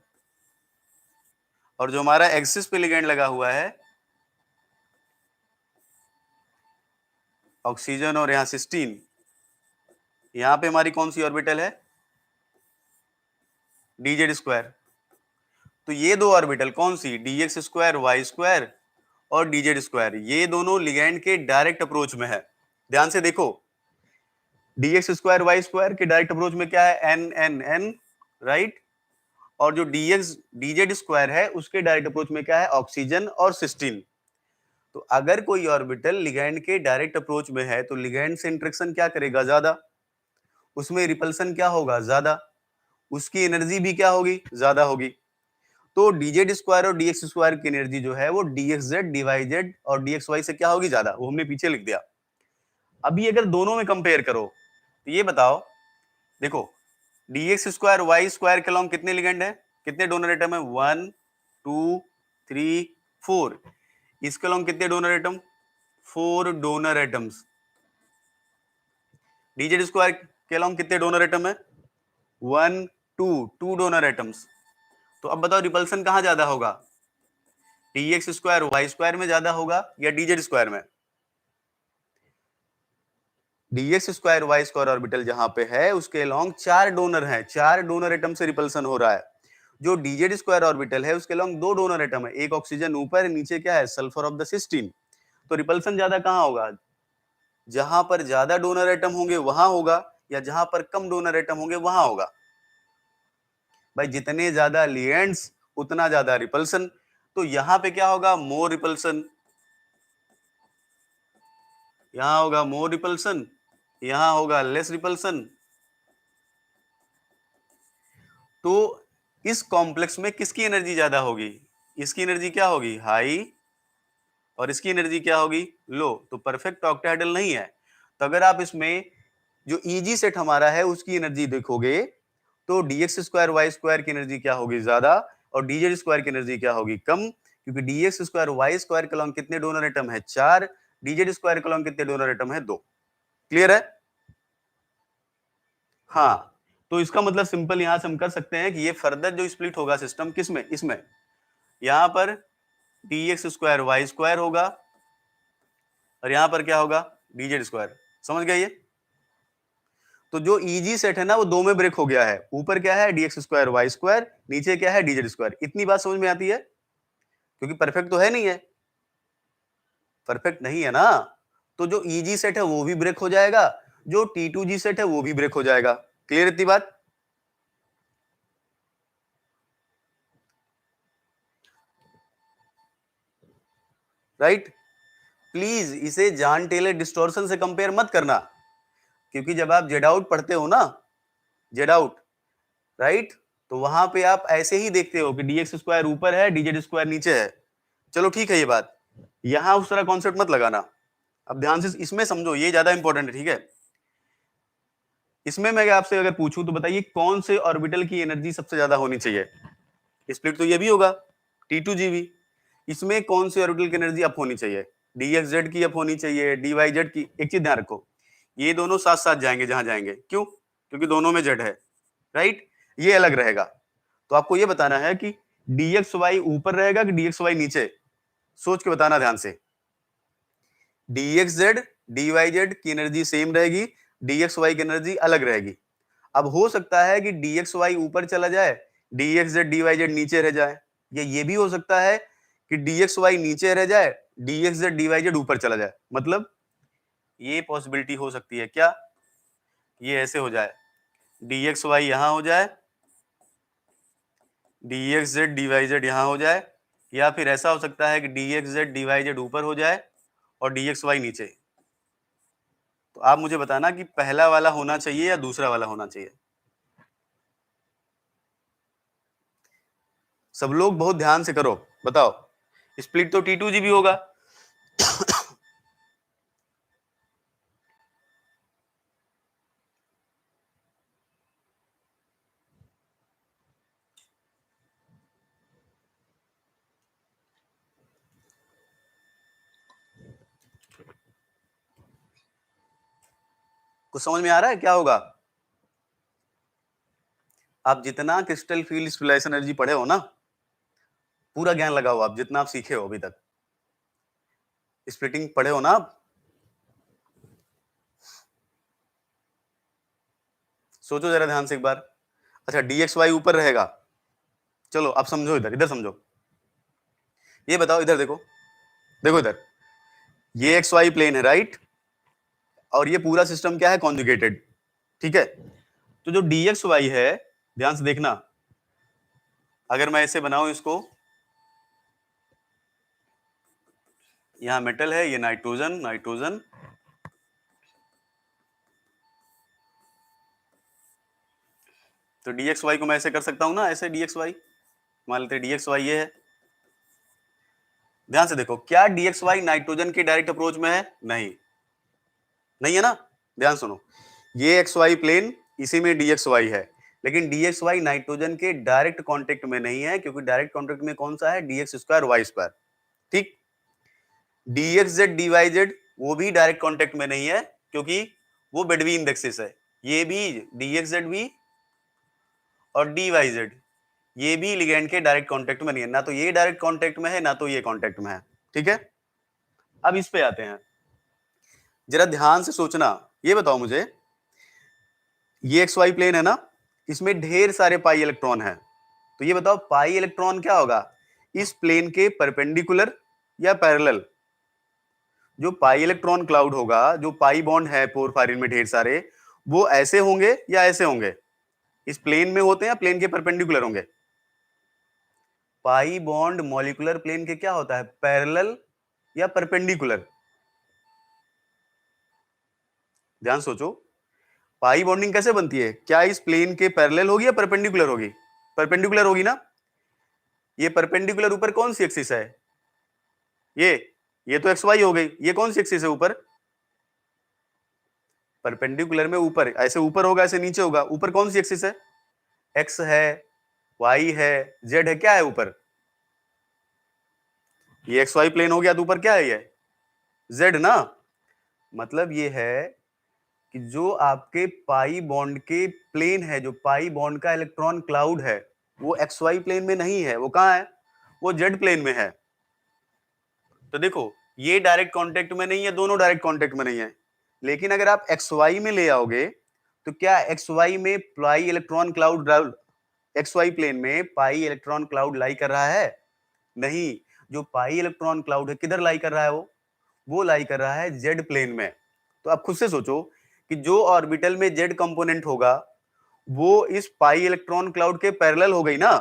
और जो हमारा एक्सिस पे लिगेंड लगा हुआ है ऑक्सीजन और यहां सिस्टीन, यहां पे हमारी कौन सी ऑर्बिटल है? dz square. तो ये दो ऑर्बिटल कौन सी, dx स्क्वायर वाई स्क्वायर और dz स्क्वायर, ये दोनों लिगैंड के डायरेक्ट अप्रोच में है। ध्यान से देखो, dx स्क्वायर वाई स्क्वायर के डायरेक्ट अप्रोच में क्या है, n n n, राइट। और जो dz स्क्वायर है उसके डायरेक्ट अप्रोच में क्या है, ऑक्सीजन और सिस्टीन। तो अगर कोई ऑर्बिटल लिगैंड के डायरेक्ट अप्रोच में है तो लिगैंड से इंटरेक्शन क्या करेगा, ज्यादा, उसमें रिपल्सन क्या होगा, ज्यादा, उसकी एनर्जी भी क्या होगी, ज्यादा होगी। तो dz स्क्वायर और dx स्क्वायर की एनर्जी जो है वो dxz dyz और dxy से क्या होगी, ज्यादा, वो हमने पीछे लिख दिया। अभी अगर दोनों में कंपेयर करो तो ये बताओ, देखो dx स्क्वायर वाई स्क्वायर के अलॉन्ग कितने लिगेंड है, कितने डोनर एटम है, 1 2 3 4। इसके अलॉन्ग कितने donor atom, 4 donor atoms. dz square के अलॉन्ग कितने डोनर एटम है, 1 2 डोनर एटम्स। तो अब बताओ रिपल्सन कहां ज्यादा होगा, dx स्क्वायर वाई स्क्वायर में ज्यादा होगा या dz स्क्वायर में। dx square y square orbital जहां पे है उसके अलॉन्ग 4 डोनर हैं, 4 डोनर एटम से रिपल्सन हो रहा है। जो dz स्क्वायर ऑर्बिटल है उसके अलॉन्ग 2 डोनर एटम है, एक ऑक्सीजन ऊपर, नीचे क्या है, सल्फर ऑफ द सिस्टीन। तो रिपल्सन ज्यादा कहां होगा, जहां पर ज्यादा डोनर एटम होंगे वहां होगा, या जहां पर कम डोनर एटम होंगे वहां होगा। भाई जितने ज्यादा लिगेंड्स उतना ज्यादा रिपल्सन। तो यहां पे क्या होगा, मोर रिपल्सन, यहां होगा मोर रिपल्सन, यहां होगा लेस रिपल्सन। तो इस कॉम्प्लेक्स में किसकी एनर्जी ज्यादा होगी, इसकी एनर्जी क्या होगी, हाई, और इसकी एनर्जी क्या होगी, लो। तो परफेक्ट ऑक्टाहेड्रल नहीं है। तो अगर आप इसमें जो ईजी सेट हमारा है उसकी एनर्जी देखोगे तो dx स्क्वायर वाई स्क्वायर की एनर्जी क्या होगी, ज्यादा, और dz स्क्वायर की एनर्जी क्या होगी, कम। क्योंकि dx स्क्वायर वाई स्क्वायर के अलॉन्ग कितने डोनर एटम है, 4, dz स्क्वायर के अलॉन्ग कितने डोनर एटम है, 2। क्लियर है। हाँ, तो इसका मतलब सिंपल यहां से हम कर सकते हैं कि ये फर्दर जो स्प्लिट होगा सिस्टम किसमें, इसमें, यहां पर dx स्क्वायर वाई स्क्वायर होगा और यहां पर क्या होगा, dz स्क्वायर। समझ गए ये। तो जो इजी सेट है ना वो दो में ब्रेक हो गया है, ऊपर क्या है dx स्क्वायर वाई स्क्वायर, नीचे क्या है dz स्क्वायर। इतनी बात समझ में आती है, क्योंकि परफेक्ट तो है नहीं है, परफेक्ट नहीं है ना। तो जो इजी सेट है वो भी ब्रेक हो जाएगा, जो T2G सेट है वो भी ब्रेक हो जाएगा। क्लियर इतनी बात। राइट। प्लीज इसे जॉन टेलर डिस्टॉर्शन से कंपेयर मत करना, क्योंकि जब आप जेड आउट पढ़ते हो ना, जेड आउट, राइट, तो वहां पे आप ऐसे ही देखते हो कि dx स्क्वायर ऊपर है dz स्क्वायर नीचे है। चलो ठीक है ये बात, यहां उस तरह कॉन्सेप्ट मत लगाना। अब ध्यान से इसमें समझो, ये ज्यादा इंपॉर्टेंट है, ठीक है। इसमें मैं आपसे अगर पूछूं तो बताइए कौन से ऑर्बिटल की एनर्जी सबसे ज्यादा होनी चाहिए, स्प्लिट तो ये भी होगा T2G भी। इसमें कौन सी ऑर्बिटल की एनर्जी अप होनी चाहिए, dxz की अप होनी चाहिए, dyz की। एक चीज ध्यान रखो, ये दोनों साथ साथ जाएंगे जहां जाएंगे, क्यों, क्योंकि दोनों में z है, राइट, ये अलग रहेगा। तो आपको ये बताना है कि dxy ऊपर रहेगा कि dxy नीचे, सोच के बताना ध्यान से। dxz dyz की एनर्जी सेम रहेगी, dxy की एनर्जी अलग रहेगी। अब हो सकता है कि dxy ऊपर चला जाए, dxz dyz नीचे रह जाए, या ये भी हो सकता है कि dxy नीचे रह जाए, dxz dyz ऊपर चला जाए। मतलब ये पॉसिबिलिटी हो सकती है क्या, ये ऐसे हो जाए, dxy यहां हो जाए, dxz dyz यहां हो जाए, या फिर ऐसा हो सकता है कि dxz dyz ऊपर हो जाए और dxy नीचे। तो आप मुझे बताना कि पहला वाला होना चाहिए या दूसरा वाला होना चाहिए। सब लोग बहुत ध्यान से करो, बताओ। स्प्लिट तो T2G भी होगा। कुछ समझ में आ रहा है क्या होगा। आप जितना क्रिस्टल फील्ड स्प्लिशन एनर्जी पढ़े हो ना, पूरा ज्ञान लगाओ आप, जितना आप सीखे हो अभी तक, स्प्लिटिंग पढ़े हो ना आप, सोचो जरा ध्यान से एक बार। अच्छा dxy ऊपर रहेगा। चलो अब समझो, इधर समझो, ये बताओ, इधर देखो, देखो इधर, ये xy प्लेन है राइट, और ये पूरा सिस्टम क्या है, कॉन्जुगेटेड, ठीक है। तो जो dxy है, ध्यान से देखना, अगर मैं ऐसे बनाऊं इसको, यहां मेटल है, ये नाइट्रोजन, नाइट्रोजन, तो dxy को मैं ऐसे कर सकता हूं ना, ऐसे dxy, मान लेते हैं dxy ये है। ध्यान से देखो, क्या dxy नाइट्रोजन के डायरेक्ट अप्रोच में है? नहीं, नहीं है ना। ध्यान सुनो, ये xy प्लेन, इसी में dxy है, लेकिन dxy नाइट्रोजन के डायरेक्ट कांटेक्ट में नहीं है, क्योंकि डायरेक्ट कांटेक्ट में कौन सा है, dx स्क्वायर वाई स्क्वायर, ठीक। dxz dyz वो भी डायरेक्ट कांटेक्ट में नहीं है, क्योंकि वो बिटवीन द एक्सिस है। ये भी dxz भी और dyz ये भी लिगेंड के डायरेक्ट कांटेक्ट में नहीं है, ना तो ये डायरेक्ट कांटेक्ट में है, ना तो ये कांटेक्ट में है, ठीक है। अब इस पे आते हैं, जरा ध्यान से सोचना, ये बताओ मुझे, ये XY प्लेन है ना, इसमें ढेर सारे पाई इलेक्ट्रॉन है, तो ये बताओ पाई इलेक्ट्रॉन क्या होगा, इस प्लेन के परपेंडिकुलर या पैरेलल? जो पाई इलेक्ट्रॉन क्लाउड होगा, जो पाई बॉन्ड है पोरफायरिन में ढेर सारे, वो ऐसे होंगे या ऐसे होंगे? इस प्लेन में होते हैं या प्लेन के परपेंडिकुलर होंगे? पाई बॉन्ड मॉलिक्यूलर प्लेन के क्या होता है, पैरेलल या परपेंडिकुलर? ध्यान सोचो, पाई बॉन्डिंग कैसे बनती है, क्या इस प्लेन के पैरेलल होगी या परपेंडिकुलर होगी? परपेंडिकुलर होगी ना। ये परपेंडिकुलर ऊपर कौन सी एक्सिस है, ये तो एक्स वाई हो गई, ये कौन सी एक्सिस है ऊपर? परपेंडिकुलर में ऊपर, ऐसे ऊपर होगा, ऐसे नीचे होगा, ऊपर कौन सी एक्सिस है? एक्स है, वाई है, जेड है, क्या है ऊपर? ये एक्स वाई प्लेन हो गया, तो ऊपर क्या है, ये जेड ना। मतलब ये है कि जो आपके पाई बॉन्ड के प्लेन है, जो पाई बॉन्ड का इलेक्ट्रॉन क्लाउड है, वो एक्स वाई प्लेन में नहीं है, वो कहां है, वो जेड प्लेन में है। तो देखो, ये डायरेक्ट कांटेक्ट में नहीं है, दोनों डायरेक्ट कांटेक्ट में नहीं है, लेकिन अगर आप एक्स वाई में ले आओगे, तो क्या एक्स वाई में pi electron cloud, x y plane में पाई इलेक्ट्रॉन क्लाउड लाई कर रहा है? नहीं, जो पाई इलेक्ट्रॉन क्लाउड है किधर लाई कर रहा है, वो लाई कर रहा है जेड प्लेन में। तो आप खुद से सोचो कि जो ऑर्बिटल में जेड कंपोनेंट होगा, वो इस पाई इलेक्ट्रॉन क्लाउड के पैरेलल हो गई ना।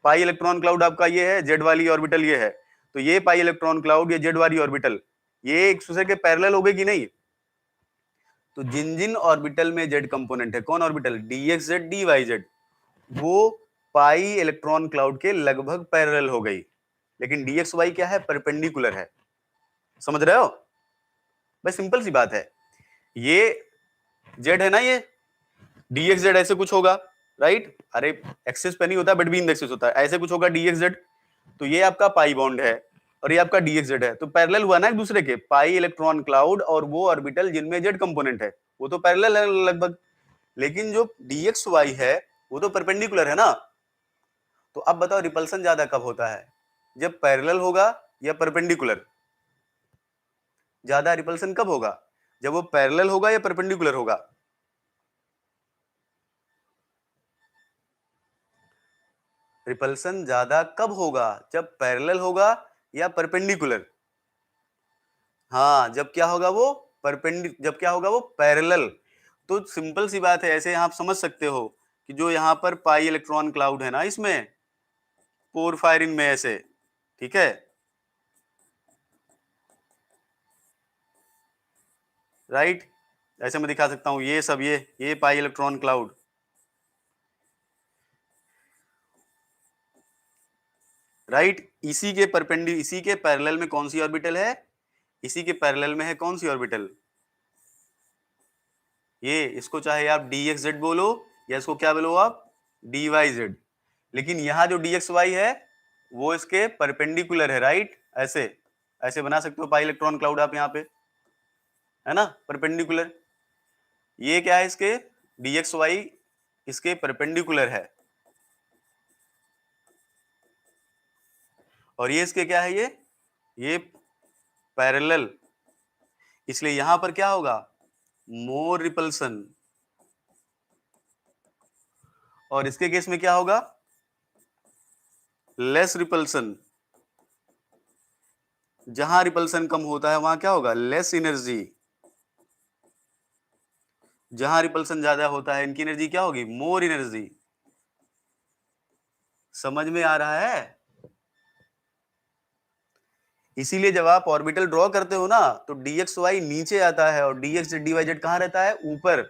पाई इलेक्ट्रॉन क्लाउड आपका ये है, जेड वाली ऑर्बिटल ये है, तो ये पाई इलेक्ट्रॉन क्लाउड, ये जेड वाली ऑर्बिटल, ये एक दूसरे के पैरेलल हो गए कि नहीं? तो जिन जिन ऑर्बिटल में जेड कंपोनेंट है, कौन ऑर्बिटल, dxz dyz, वो पाई इलेक्ट्रॉन क्लाउड के लगभग पैरेलल हो गई, लेकिन dxy क्या है, परपेंडिकुलर है। समझ रहे हो? भाई सिंपल सी बात है, ये जेड है ना, ये dxz ऐसे कुछ होगा राइट, अरे एक्सिस पे नहीं होता, बिटवीन द एक्सिस होता है, ऐसे कुछ होगा dxz, तो ये आपका पाई बॉन्ड है और ये आपका dxz है, तो पैरेलल हुआ ना एक दूसरे के, पाई इलेक्ट्रॉन क्लाउड और वो ऑर्बिटल जिनमें जेड कंपोनेंट है, वो तो पैरेलल है लगभग, लेकिन जो dxy है वो तो परपेंडिकुलर है ना। तो अब बताओ रिपल्सन ज्यादा कब होता है, जब पैरेलल होगा या परपेंडिकुलर? ज्यादा रिपल्सन कब होगा, जब वो पैरेलल होगा या परपेंडिकुलर होगा? रिपल्सन ज्यादा कब होगा, जब पैरेलल होगा या परपेंडिकुलर? हाँ, जब क्या होगा वो जब क्या होगा वो पैरेलल। तो सिंपल सी बात है, ऐसे आप समझ सकते हो कि जो यहाँ पर पाई इलेक्ट्रॉन क्लाउड है ना, इसमें पोरफायरिन में ऐसे, ठीक है, राइट, ऐसे मैं दिखा सकता हूं, ये सब ये पाई इलेक्ट्रॉन क्लाउड, राइट, इसी के पैरेलल में कौन सी ऑर्बिटल है, इसी के पैरेलल में है कौन सी ऑर्बिटल, ये, इसको चाहे आप dxz बोलो या इसको क्या बोलो आप, dyz, लेकिन यहां जो dxy है वो इसके परपेंडिकुलर है, राइट, ऐसे ऐसे बना सकते हो पाई इलेक्ट्रॉन क्लाउड आप यहाँ पे, है ना, परपेंडिकुलर। ये क्या है, इसके dxy इसके परपेंडिकुलर है, और ये इसके क्या है, ये पैरेलल, इसलिए यहां पर क्या होगा, मोर रिपल्सन, और इसके केस में क्या होगा, लेस रिपल्सन। जहां रिपल्सन कम होता है वहां क्या होगा, लेस एनर्जी। जहां रिपल्सन ज्यादा होता है इनकी एनर्जी क्या होगी, मोर एनर्जी। समझ में आ रहा है? इसीलिए जब आप ऑर्बिटल ड्रॉ करते हो ना तो dxy नीचे आता है और dx dyz कहां रहता है, ऊपर।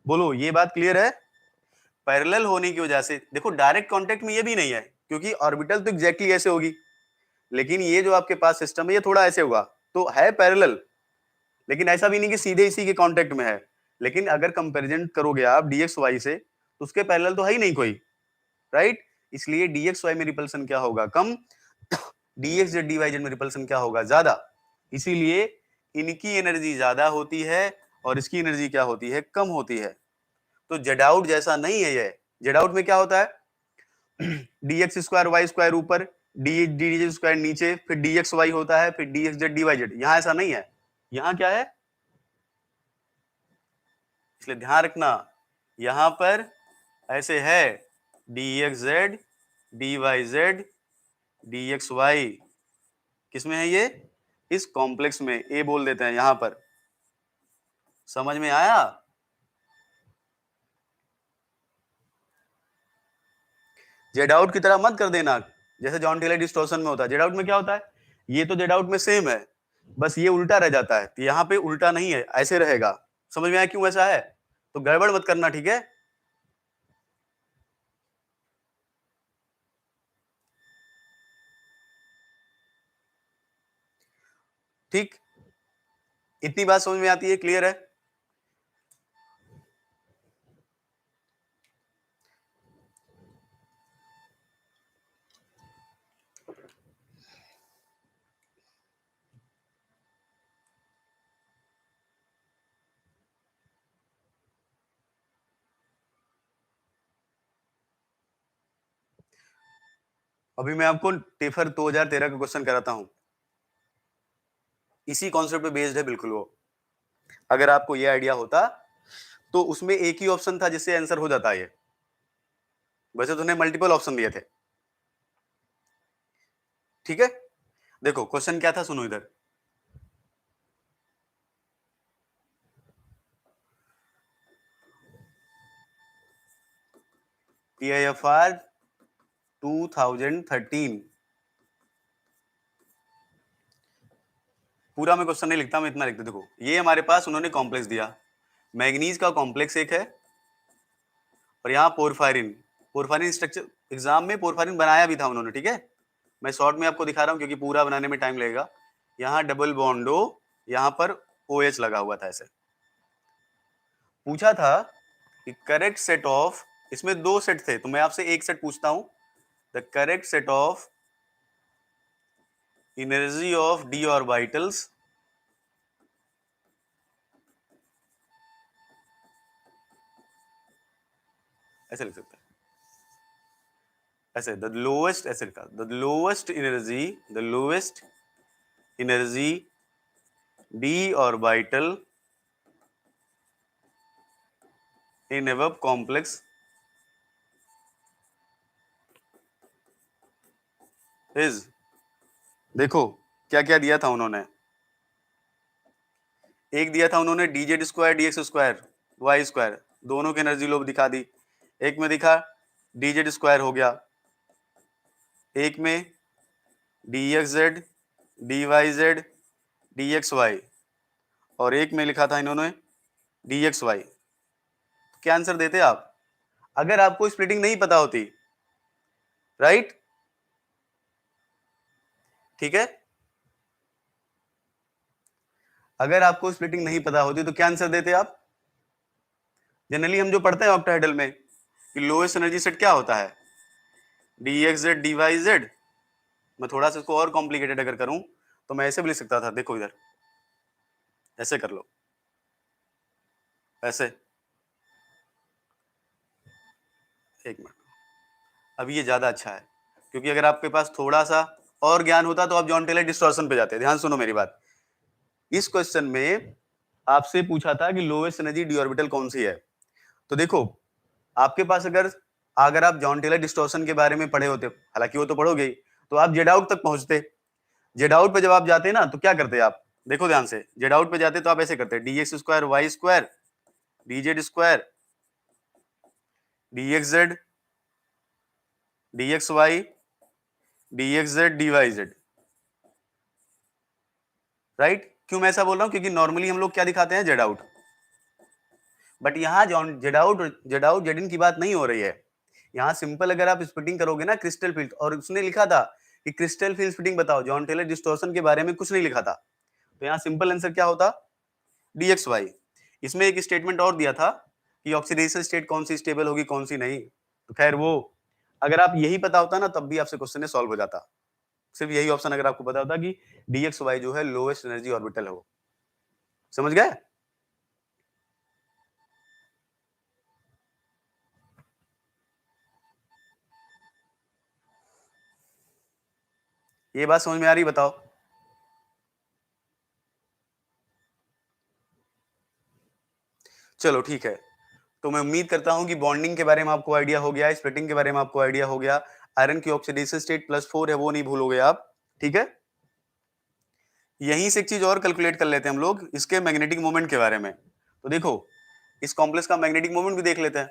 बोलो ये बात क्लियर है? पैरेलल होने की वजह से देखो, डायरेक्ट कांटेक्ट में ये भी नहीं है क्योंकि ऑर्बिटल तो एग्जैक्टली ऐसे होगी, लेकिन ये जो आपके पास सिस्टम है ये थोड़ा ऐसे होगा, तो है पैरेलल, लेकिन ऐसा भी नहीं कि सीधे इसी के कांटेक्ट में है। लेकिन अगर कंपैरिजन करोगे आप dxy से तो उसके पैरेलल तो है ही नहीं कोई, राइट? इसलिए dxy में रिपल्सन क्या होगा, कम। dx dyz में रिपल्सन क्या होगा, ज्यादा। इसीलिए इनकी एनर्जी ज्यादा होती है और इसकी एनर्जी क्या होती है, कम होती है। तो जेड आउट जैसा नहीं है ये। जेड आउट में क्या होता है, dx स्क्वायर वाई स्क्वायर ऊपर, डी स्क्वायर नीचे, फिर dx y होता है, फिर dx z dy z। यहां ऐसा नहीं है, यहां क्या है, इसलिए ध्यान रखना, यहां पर ऐसे है dx z dy z dx y। किसमें है ये, इस कॉम्प्लेक्स में, ए बोल देते हैं यहां पर। समझ में आया? जेड आउट की तरह मत कर देना जैसे जॉन टेलर डिस्टॉर्शन में होता है। जेड आउट में क्या होता है, ये तो जेड आउट में सेम है, बस ये उल्टा रह जाता है, तो यहाँ पे उल्टा नहीं है, ऐसे रहेगा। समझ में आया क्यों ऐसा है? तो गड़बड़ मत करना, ठीक है? ठीक, इतनी बात समझ में आती है, क्लियर है? अभी मैं आपको टेफर 2013 का क्वेश्चन कराता हूं, इसी कॉन्सेप्ट पे बेस्ड है बिल्कुल वो। अगर आपको ये आइडिया होता तो उसमें एक ही ऑप्शन था जिससे आंसर हो जाता है ये, वैसे तो उन्हें मल्टीपल ऑप्शन दिए थे। ठीक है, देखो क्वेश्चन क्या था, सुनो इधर। TIFR 2013, पूरा मैं क्वेश्चन नहीं लिखता, मैं इतना लिखता। देखो ये हमारे पास उन्होंने कॉम्प्लेक्स दिया, मैग्नीज का कॉम्प्लेक्स एक है और यहाँ पोरफायरिन। पोरफायरिन स्ट्रक्चर एग्जाम में पोरफायरिन बनाया भी था उन्होंने, ठीक है? मैं शॉर्ट में आपको दिखा रहा हूँ क्योंकि पूरा बनाने में टाइम लगेगा। यहाँ डबल बॉन्डो, यहाँ पर OH लगा हुआ था। ऐसे पूछा था कि करेक्ट सेट ऑफ, इसमें दो सेट थे तो मैं आपसे एक सेट पूछता हूं, the correct set of energy of d orbitals ऐसे लिख सकते हैं, ऐसे द लोएस्ट, ऐसे लिखा, the lowest energy d orbital in above complex is. देखो क्या क्या दिया था उन्होंने, एक दिया था उन्होंने dz square dx square y square, दोनों की एनर्जी लोब दिखा दी। एक में दिखा dz स्क्वायर हो गया, एक में dxz dyz dxy, और एक में लिखा था इन्होंने dxy। क्या आंसर देते आप अगर आपको स्प्लिटिंग नहीं पता होती, राइट? ठीक है, अगर आपको स्प्लिटिंग नहीं पता होती तो क्या आंसर देते आप? जनरली हम जो पढ़ते हैं ऑक्टाहेड्रल में कि लोएस्ट एनर्जी सेट क्या होता है, dxz dyz। मैं थोड़ा सा इसको और कॉम्प्लिकेटेड अगर करूं तो मैं ऐसे भी लिख सकता था, देखो इधर ऐसे कर लो, ऐसे, एक मिनट, अभी ये ज्यादा अच्छा है क्योंकि अगर आपके पास थोड़ा सा और ज्ञान होता तो आप जॉन टेलर डिस्टॉर्शन पे जाते। ध्यान सुनो मेरी बात, इस क्वेश्चन में आपसे पूछा था कि लोएस्ट एनर्जी डी ऑर्बिटल कौन सी है। तो देखो आपके पास अगर अगर आप जॉन टेलर डिस्टॉर्शन के बारे में पढ़े होते, हालांकि वो तो पढ़ोगे ही, तो आप जेड आउट तक पहुंचते। जेड आउट पे जब आप जाते ना तो क्या करते आप, देखो ध्यान से, जेड आउट पे जाते तो आप ऐसे करते, d x square y square d z square d x z D x Y d x z d Y z, right. क्यों मैं ऐसा बोल रहा हूं, क्योंकि नॉर्मली हम लोग क्या दिखाते हैं, जेड आउट। बट यहाँ जॉन जेड आउट जेड इन की बात नहीं हो रही है। यहाँ सिंपल अगर आप स्प्लिटिंग करोगे ना क्रिस्टल फील्ड, और उसने लिखा था कि क्रिस्टल फील्ड स्प्लिटिंग बताओ, जॉन टेलर डिस्टॉर्शन के बारे में कुछ नहीं लिखा था, तो यहाँ सिंपल आंसर क्या होता, डी एक्स वाई। इसमें एक स्टेटमेंट और दिया था कि ऑक्सीडेशन स्टेट कौन सी स्टेबल होगी कौन सी नहीं, तो खैर वो अगर आप यही पता होता ना तब भी आपसे क्वेश्चन सॉल्व हो जाता। सिर्फ यही ऑप्शन अगर आपको पता होता कि डी एक्स वाई जो है लोएस्ट एनर्जी ऑर्बिटल हो। समझ गए? ये बात समझ में आ रही, बताओ। चलो ठीक है, तो मैं उम्मीद करता हूं कि बॉन्डिंग के बारे में आपको आइडिया हो गया, स्प्लिटिंग के बारे में आपको आइडिया हो गया, आयरन की ऑक्सीडेशन स्टेट +4 है वो नहीं भूलोगे आप, ठीक है। यहीं से एक चीज और कैलकुलेट कर लेते हैं हम लोग, इसके मैग्नेटिक मोमेंट के बारे में। तो देखो इस कॉम्प्लेक्स का मैग्नेटिक मोमेंट भी देख लेते हैं।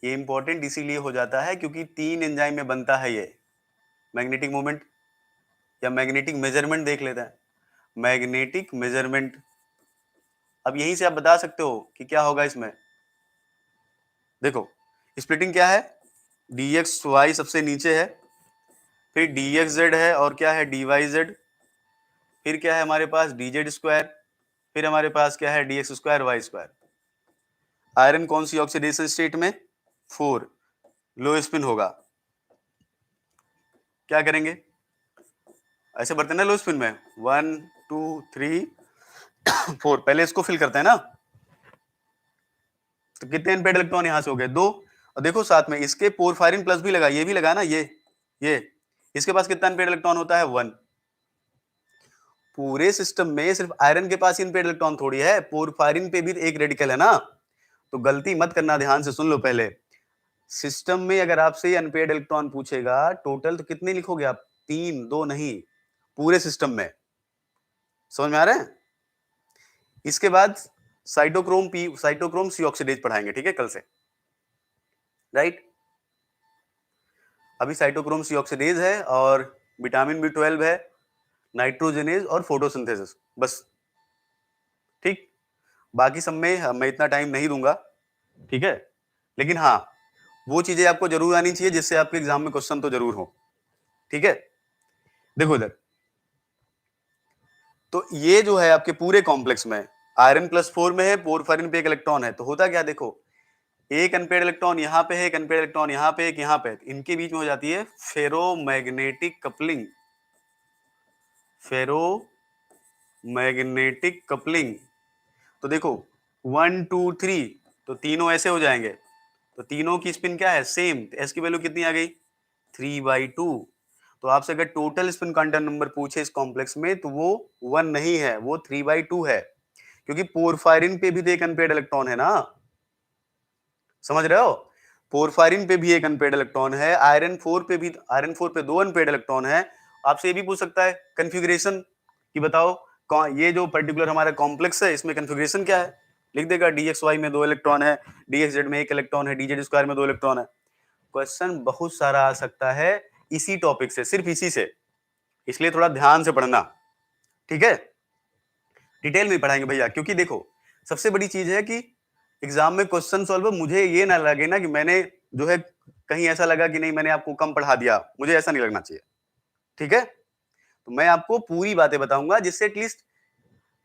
ये इंपॉर्टेंट इसीलिए हो जाता है क्योंकि 3 एंजाइम में बनता है ये मैग्नेटिक मोमेंट, या मैग्नेटिक मेजरमेंट देख लेते हैं, मैग्नेटिक मेजरमेंट। अब यहीं से आप बता सकते हो कि क्या होगा इसमें। देखो स्प्लिटिंग क्या है, डी एक्स वाई सबसे नीचे है, फिर डी एक्स जेड है, और क्या है डी वाई जेड, फिर क्या है हमारे पास डी जेड स्क्वायर, फिर हमारे पास क्या है d x square y square. Iron कौन सी ऑक्सीडेशन स्टेट में, 4, लो स्पिन होगा। क्या करेंगे, ऐसे बढ़ते हैं ना लो स्पिन में, 1 2 3 4, पहले इसको फिल करते हैं ना, तो कितने अनपेड इलेक्ट्रॉन यहां से हो गए, 2। और देखो साथ में इसके पोरफायरिन प्लस भी लगा, ये भी लगा ना, ये इसके पास कितना अनपेड इलेक्ट्रॉन होता है, 1। पूरे सिस्टम में सिर्फ आयरन के पास ही अनपेड इलेक्ट्रॉन थोड़ी है, पोरफायरिन पे भी एक रेडिकल है ना। तो गलती मत करना, ध्यान से सुन लो पहले। सिस्टम में अगर आपसे अनपेड इलेक्ट्रॉन पूछेगा टोटल, तो कितने लिखोगे आप, 3, 2 नहीं, पूरे सिस्टम में। समझ में आ रहा है? इसके बाद साइटोक्रोम सी ऑक्सीडेज पढ़ाएंगे, ठीक है, कल से, राइट। अभी साइटोक्रोम सी ऑक्सीडेज है, और विटामिन B12 है, नाइट्रोजनेज और फोटोसिंथेसिस, बस, ठीक। बाकी सब में मैं इतना टाइम नहीं दूंगा, ठीक है, लेकिन हाँ वो चीजें आपको जरूर आनी चाहिए जिससे आपके एग्जाम में क्वेश्चन तो जरूर हो, ठीक है। देखो इधर, तो ये जो है आपके पूरे कॉम्प्लेक्स में आयरन +4 में है, पोरफायरिन पे एक इलेक्ट्रॉन है, तो होता क्या, देखो एक अनपेड इलेक्ट्रॉन यहाँ पे है, एक अनपेड इलेक्ट्रॉन यहाँ पे, एक यहाँ पे, इनके बीच में हो जाती है फेरोमैग्नेटिक कपलिंग, फेरोमैग्नेटिक कपलिंग। तो देखो 1 2 3, तो तीनों ऐसे हो जाएंगे, तो तीनों की स्पिन क्या है, सेम, तो एस की वैल्यू कितनी आ गई, 3/2। तो आपसे अगर टोटल स्पिन क्वांटम नंबर पूछे इस कॉम्प्लेक्स में, तो वो 1 नहीं है, वो 3/2 है, क्योंकि पोरफायरिन पे भी तो एक अनपेड इलेक्ट्रॉन है ना, समझ रहे हो। पोरफायरिन पे भी एक अनपेड इलेक्ट्रॉन है, आयरन 4 पे 2 अनपेड इलेक्ट्रॉन है। आपसे ये भी पूछ सकता है कन्फिग्रेशन कि बताओ ये जो पर्टिकुलर हमारा कॉम्प्लेक्स है इसमें कन्फिग्रेशन क्या है, लिख देगा DXY में 2 इलेक्ट्रॉन है, DXZ में 1 इलेक्ट्रॉन है, DZ स्क्वायर में 2 इलेक्ट्रॉन है। क्वेश्चन बहुत सारा आ सकता है इसी टॉपिक से, सिर्फ इसी से, इसलिए थोड़ा ध्यान से पढ़ना, ठीक है। डिटेल में पढ़ाएंगे भैया, क्योंकि देखो सबसे बड़ी चीज है कि एग्जाम में क्वेश्चन सॉल्व, मुझे ये ना लगे ना कि मैंने जो है कहीं ऐसा लगा कि नहीं मैंने आपको कम पढ़ा दिया, मुझे ऐसा नहीं लगना चाहिए, ठीक है। तो मैं आपको पूरी बातें बताऊंगा जिससे एटलीस्ट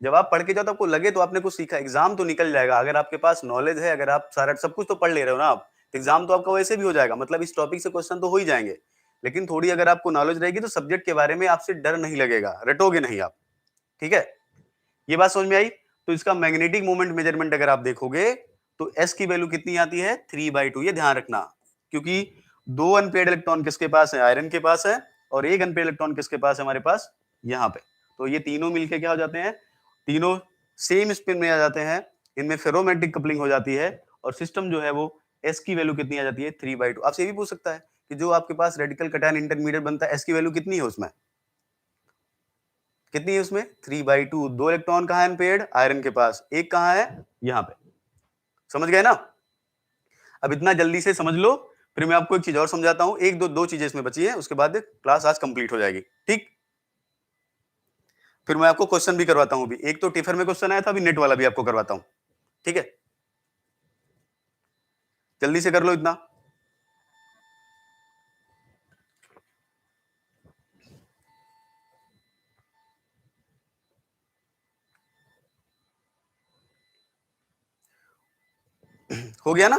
जब आप पढ़ के जाओ तो आपको लगे तो आपने कुछ सीखा, एग्जाम तो निकल जाएगा अगर आपके पास नॉलेज है, अगर आप सारा सब कुछ तो पढ़ ले रहे हो ना आप, एग्जाम तो आपका वैसे भी हो जाएगा, मतलब इस टॉपिक से क्वेश्चन तो हो ही जाएंगे, लेकिन थोड़ी अगर आपको नॉलेज रहेगी तो सब्जेक्ट के बारे में आपसे डर नहीं लगेगा, रटोगे नहीं आप, ठीक है। ये बात समझ में आई। तो इसका मैग्नेटिक मोमेंट मेजरमेंट अगर आप देखोगे तो एस की वैल्यू कितनी आती है, 3/2, ये ध्यान रखना, क्योंकि 2 अनपेड इलेक्ट्रॉन किसके पास है, आयरन के पास है, और 1 अनपेड इलेक्ट्रॉन किसके पास है, हमारे पास यहाँ पे। तो ये तीनों मिलके क्या हो जाते हैं, तीनों सेम स्पिन में आ जाते हैं, इनमें फेरोमैग्नेटिक कपलिंग हो जाती है और सिस्टम जो है वो एस की वैल्यू कितनी आ जाती है 3/2। आपसे ये भी पूछ सकता है कि जो आपके पास रेडिकल कटायन इंटरमीडिएट बनता है एस की वैल्यू कितनी है उसमें, कितनी है उसमें 3/2। 2 इलेक्ट्रॉन कहाँ है अनपेयर्ड आयरन के पास, एक कहाँ है यहाँ पे, समझ गए ना। अब इतना जल्दी से समझ लो, फिर मैं आपको एक चीज और समझाता हूं, एक दो चीजें इसमें बची है, उसके बाद क्लास आज कंप्लीट हो जाएगी, ठीक। फिर मैं आपको क्वेश्चन भी करवाता हूं, भी एक तो टिफर में क्वेश्चन आया था, अभी नेट वाला भी आपको करवाता हूं, ठीक है। जल्दी से कर लो इतना। हो गया ना।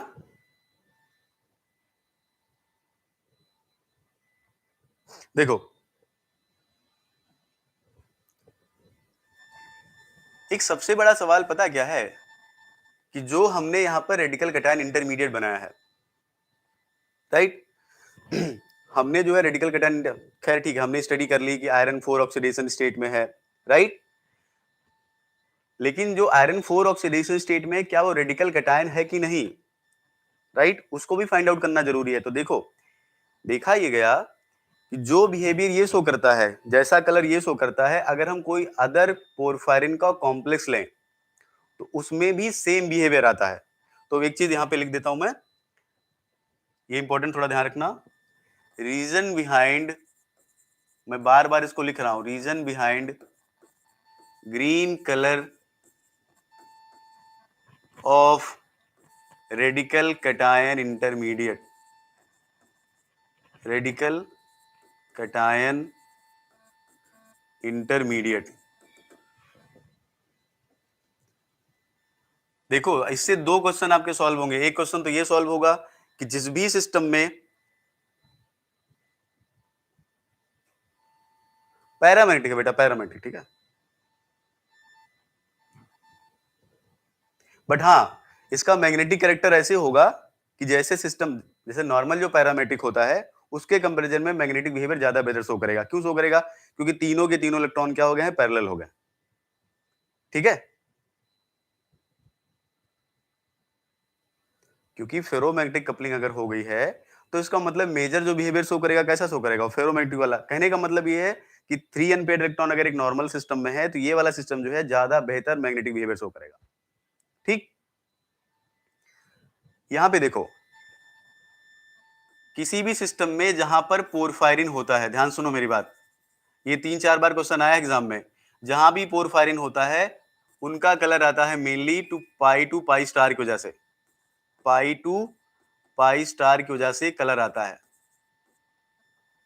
देखो एक सबसे बड़ा सवाल पता क्या है कि जो हमने यहां पर रेडिकल कटायन इंटरमीडिएट बनाया है, राइट। हमने जो है रेडिकल कटायन, खैर ठीक है, हमने स्टडी कर ली कि आयरन 4 ऑक्सीडेशन स्टेट में है, राइट। लेकिन जो आयरन 4 ऑक्सीडेशन स्टेट में क्या वो रेडिकल कटायन है कि नहीं, राइट, उसको भी फाइंड आउट करना जरूरी है। तो देखो देखा ये गया कि जो बिहेवियर ये शो करता है, जैसा कलर ये शो करता है, अगर हम कोई अदर पोरफायरिन का कॉम्प्लेक्स लें तो उसमें भी सेम बिहेवियर आता है। तो एक चीज यहां पे लिख देता हूं मैं, ये इंपॉर्टेंट थोड़ा ध्यान रखना, रीजन बिहाइंड, मैं बार बार इसको लिख रहा हूं, reason behind green colour of radical cation intermediate, radical cation intermediate. देखो इससे दो क्वेश्चन आपके सॉल्व होंगे। एक क्वेश्चन तो ये सॉल्व होगा कि जिस भी सिस्टम में पैरामेट्रिक है, बेटा पैरामेट्रिक, ठीक है, बट हाँ इसका मैग्नेटिक कैरेक्टर ऐसे होगा कि जैसे सिस्टम, जैसे नॉर्मल जो पैरामेट्रिक होता है उसके कंपैरिजन में मैग्नेटिक बिहेवियर ज्यादा बेटर शो करेगा। क्यों शो करेगा, क्योंकि तीनों के तीनों इलेक्ट्रॉन क्या हो गए हैं, पैरेलल हो गए, ठीक है। क्योंकि फेरोमैग्नेटिक कपलिंग अगर हो गई है तो इसका मतलब मेजर जो बिहेवियर शो करेगा कैसा शो करेगा, फेरोमैग्नेटिक वाला। कहने का मतलब ये है कि 3 अनपेयर्ड इलेक्ट्रॉन अगर एक नॉर्मल सिस्टम में है तो ये वाला सिस्टम जो है ज्यादा बेहतर मैग्नेटिक बिहेवियर शो करेगा, ठीक। यहां पे देखो किसी भी सिस्टम में जहां पर पोरफायरिन होता है, ध्यान सुनो मेरी बात, ये 3-4 बार क्वेश्चन आया एग्जाम में, जहां भी पोरफायरिन होता है उनका कलर आता है मेनली टू पाई स्टार की वजह से, पाई टू पाई स्टार की वजह से कलर आता है,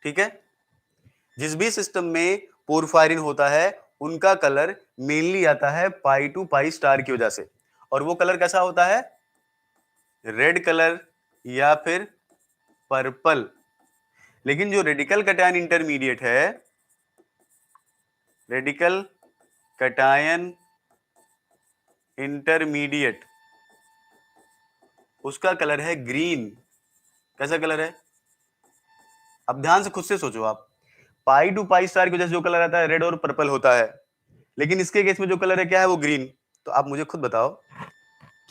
ठीक है। जिस भी सिस्टम में पोरफायरिन होता है उनका कलर मेनली आता है पाई टू पाई स्टार की वजह से, और वो कलर कैसा होता है, रेड कलर या फिर पर्पल। लेकिन जो रेडिकल कटायन इंटरमीडिएट है, रेडिकल कटायन इंटरमीडिएट, उसका कलर है ग्रीन। कैसा कलर है, अब ध्यान से खुद से सोचो आप, पाई टू पाई स्टार की वजह से जो कलर आता है रेड और पर्पल होता है, लेकिन इसके केस में जो कलर है क्या है, वो ग्रीन। तो आप मुझे खुद बताओ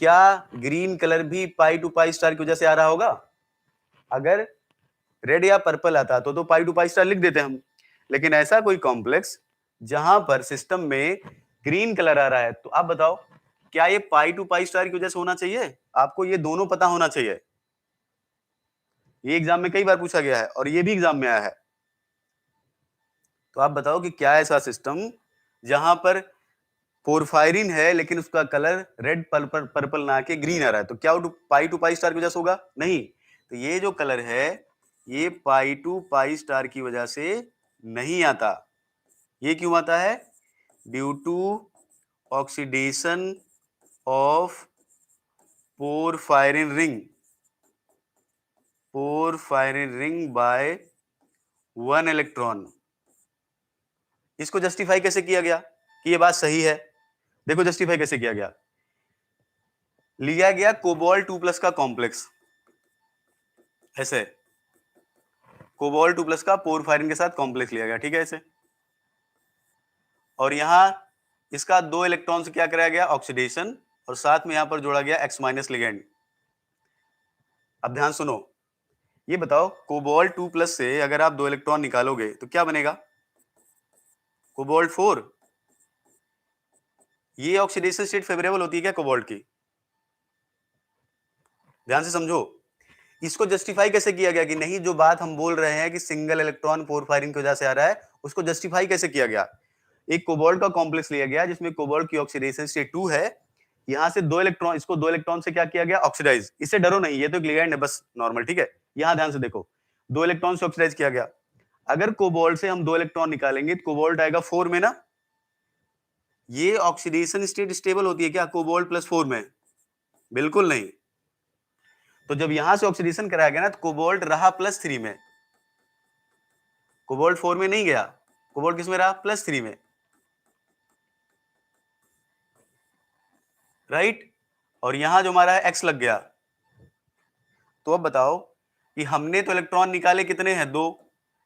क्या ग्रीन कलर भी पाई टू पाई स्टार की वजह से आ रहा होगा। अगर रेड या पर्पल आता तो पाई टू पाई स्टार लिख देते हम, लेकिन ऐसा कोई कॉम्प्लेक्स जहां पर सिस्टम में ग्रीन कलर आ रहा है, तो आप बताओ क्या ये पाई टू पाई स्टार की वजह से होना चाहिए, आपको ये दोनों पता होना चाहिए। ये एग्जाम में कई बार पूछा गया है और ये भी एग्जाम में आया है। तो आप बताओ कि क्या ऐसा सिस्टम जहां पर पोरफायरिन है लेकिन उसका कलर रेड पर्पल पर्पल ना के ग्रीन आ रहा है, तो क्या वो पाई टू पाई स्टार की वजह से होगा, नहीं। तो ये जो कलर है ये पाई टू पाई स्टार की वजह से नहीं आता। ये क्यों आता है, due to oxidation of porphyrin ring, porphyrin ring by 1 electron. इसको जस्टिफाई कैसे किया गया कि ये बात सही है, देखो जस्टिफाई कैसे किया गया, लिया गया कोबाल्ट 2+ का कॉम्प्लेक्स, ऐसे कोबाल्ट 2+ का पोरफायरिन के साथ कॉम्प्लेक्स लिया गया, ठीक है ऐसे, और यहां इसका 2 इलेक्ट्रॉन से क्या कराया गया, ऑक्सीडेशन, और साथ में यहां पर जोड़ा गया X माइनस लिगेंड। अब ध्यान सुनो, ये बताओ कोबाल्ट 2+ से अगर आप 2 इलेक्ट्रॉन निकालोगे तो क्या बनेगा? कोबाल्ट 4। ये ऑक्सीडेशन स्टेट फेवरेबल होती है क्या कोबाल्ट की? ध्यान से समझो, इसको जस्टिफाई कैसे किया गया कि नहीं, जो बात हम बोल रहे हैं कि सिंगल इलेक्ट्रॉन पोरफायरिन की वजह से आ रहा है, उसको जस्टिफाई कैसे किया गया? एक कोबाल्ट का कॉम्प्लेक्स लिया गया जिसमें कोबाल्ट की ऑक्सीडेशन स्टेट 2 है, यहां से 2 इलेक्ट्रॉन, इसको 2 इलेक्ट्रॉन से क्या किया गया? ऑक्सीडाइज। इससे डरो नहीं, ये तो एक लिगैंड है बस नॉर्मल, ठीक है। यहां ध्यान से देखो, 2 इलेक्ट्रॉन से ऑक्सीडाइज किया गया। अगर कोबाल्ट से हम 2 इलेक्ट्रॉन निकालेंगे तो कोबाल्ट आएगा 4 में ना। ये ऑक्सीडेशन स्टेट स्टेबल होती है क्या कोबाल्ट +4 में? बिल्कुल नहीं। तो जब यहां से ऑक्सीडेशन कराया गया ना तो कोबाल्ट रहा +3 में, कोबाल्ट 4 में नहीं गया। कोबाल्ट किस में रहा? +3 में, राइट। और यहां जो हमारा X लग गया। तो अब बताओ कि हमने तो इलेक्ट्रॉन निकाले कितने हैं? 2,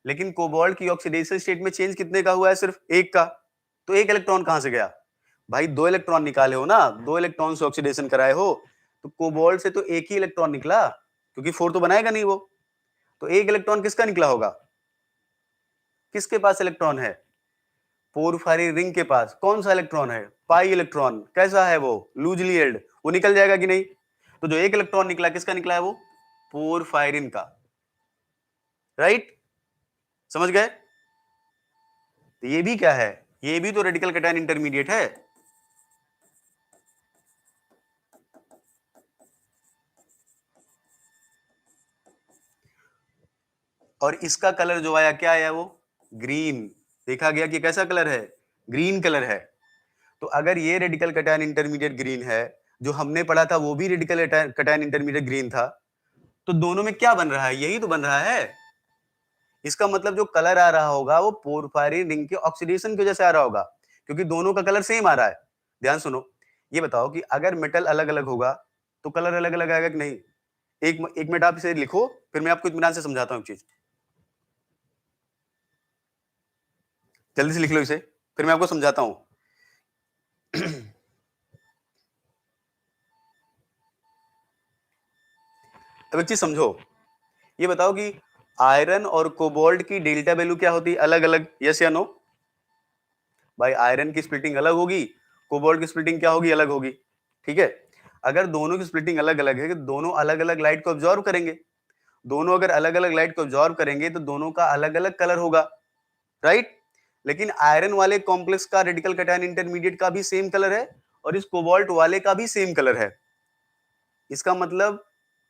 लेकिन कोबाल्ट की ऑक्सीडेशन स्टेट में चेंज कितने का हुआ है? सिर्फ 1 का। तो 1 इलेक्ट्रॉन कहां से गया भाई? 2 इलेक्ट्रॉन निकाले हो ना, 2 इलेक्ट्रॉन से ऑक्सीडेशन कराए हो, तो कोबाल्ट से तो 1 ही इलेक्ट्रॉन निकला, क्योंकि 4 तो बनाएगा नहीं वो। तो 1 इलेक्ट्रॉन किसका निकला होगा? किसके पास इलेक्ट्रॉन है? पोरफायरिन रिंग के पास। कौन सा इलेक्ट्रॉन है? Pi electron. कैसा है वो? Loosely held. वो निकल जाएगा कि नहीं? तो जो 1 इलेक्ट्रॉन निकला किसका निकला है? वो पोरफायरिन का, राइट। समझ गए? तो ये भी क्या है? ये भी तो रेडिकल कैटायन इंटरमीडिएट है। और इसका कलर जो आया क्या आया? वो ग्रीन। देखा गया कि कैसा कलर है? ग्रीन कलर है। तो अगर ये रेडिकल कैटायन इंटरमीडिएट ग्रीन है, जो हमने पढ़ा था वो भी रेडिकल कैटायन इंटरमीडिएट ग्रीन था, तो दोनों में क्या बन रहा है? यही तो बन रहा है। इसका मतलब जो कलर आ रहा होगा वो पोरफायरिन रिंग के ऑक्सीडेशन की वजह से आ रहा होगा, क्योंकि दोनों का कलर सेम आ रहा है। ध्यान सुनो, ये बताओ कि अगर मेटल अलग अलग होगा तो कलर अलग अलग आएगा कि नहीं? एक मिनट आप इसे लिखो, फिर मैं आपको इत्मीनान से समझाता हूँ एक चीज। जल्दी से लिख लो इसे, फिर मैं आपको समझाता हूं। अब एक चीज समझो, ये बताओ कि आयरन और कोबाल्ट की डेल्टा वैल्यू क्या होती है? अलग अलग, यस या नो? भाई आयरन की स्प्लिटिंग अलग होगी, कोबाल्ट की स्प्लिटिंग क्या होगी? अलग होगी, ठीक है। अगर दोनों की स्प्लिटिंग अलग अलग है, दोनों अलग अलग लाइट को ऑब्जॉर्व करेंगे, दोनों अगर अलग अलग लाइट को ऑब्जॉर्व करेंगे तो दोनों का अलग अलग कलर होगा, राइट। लेकिन आयरन वाले कॉम्प्लेक्स का रेडिकल कैटायन इंटरमीडिएट का भी सेम कलर है और इस कोबाल्ट वाले का भी सेम कलर है। इसका मतलब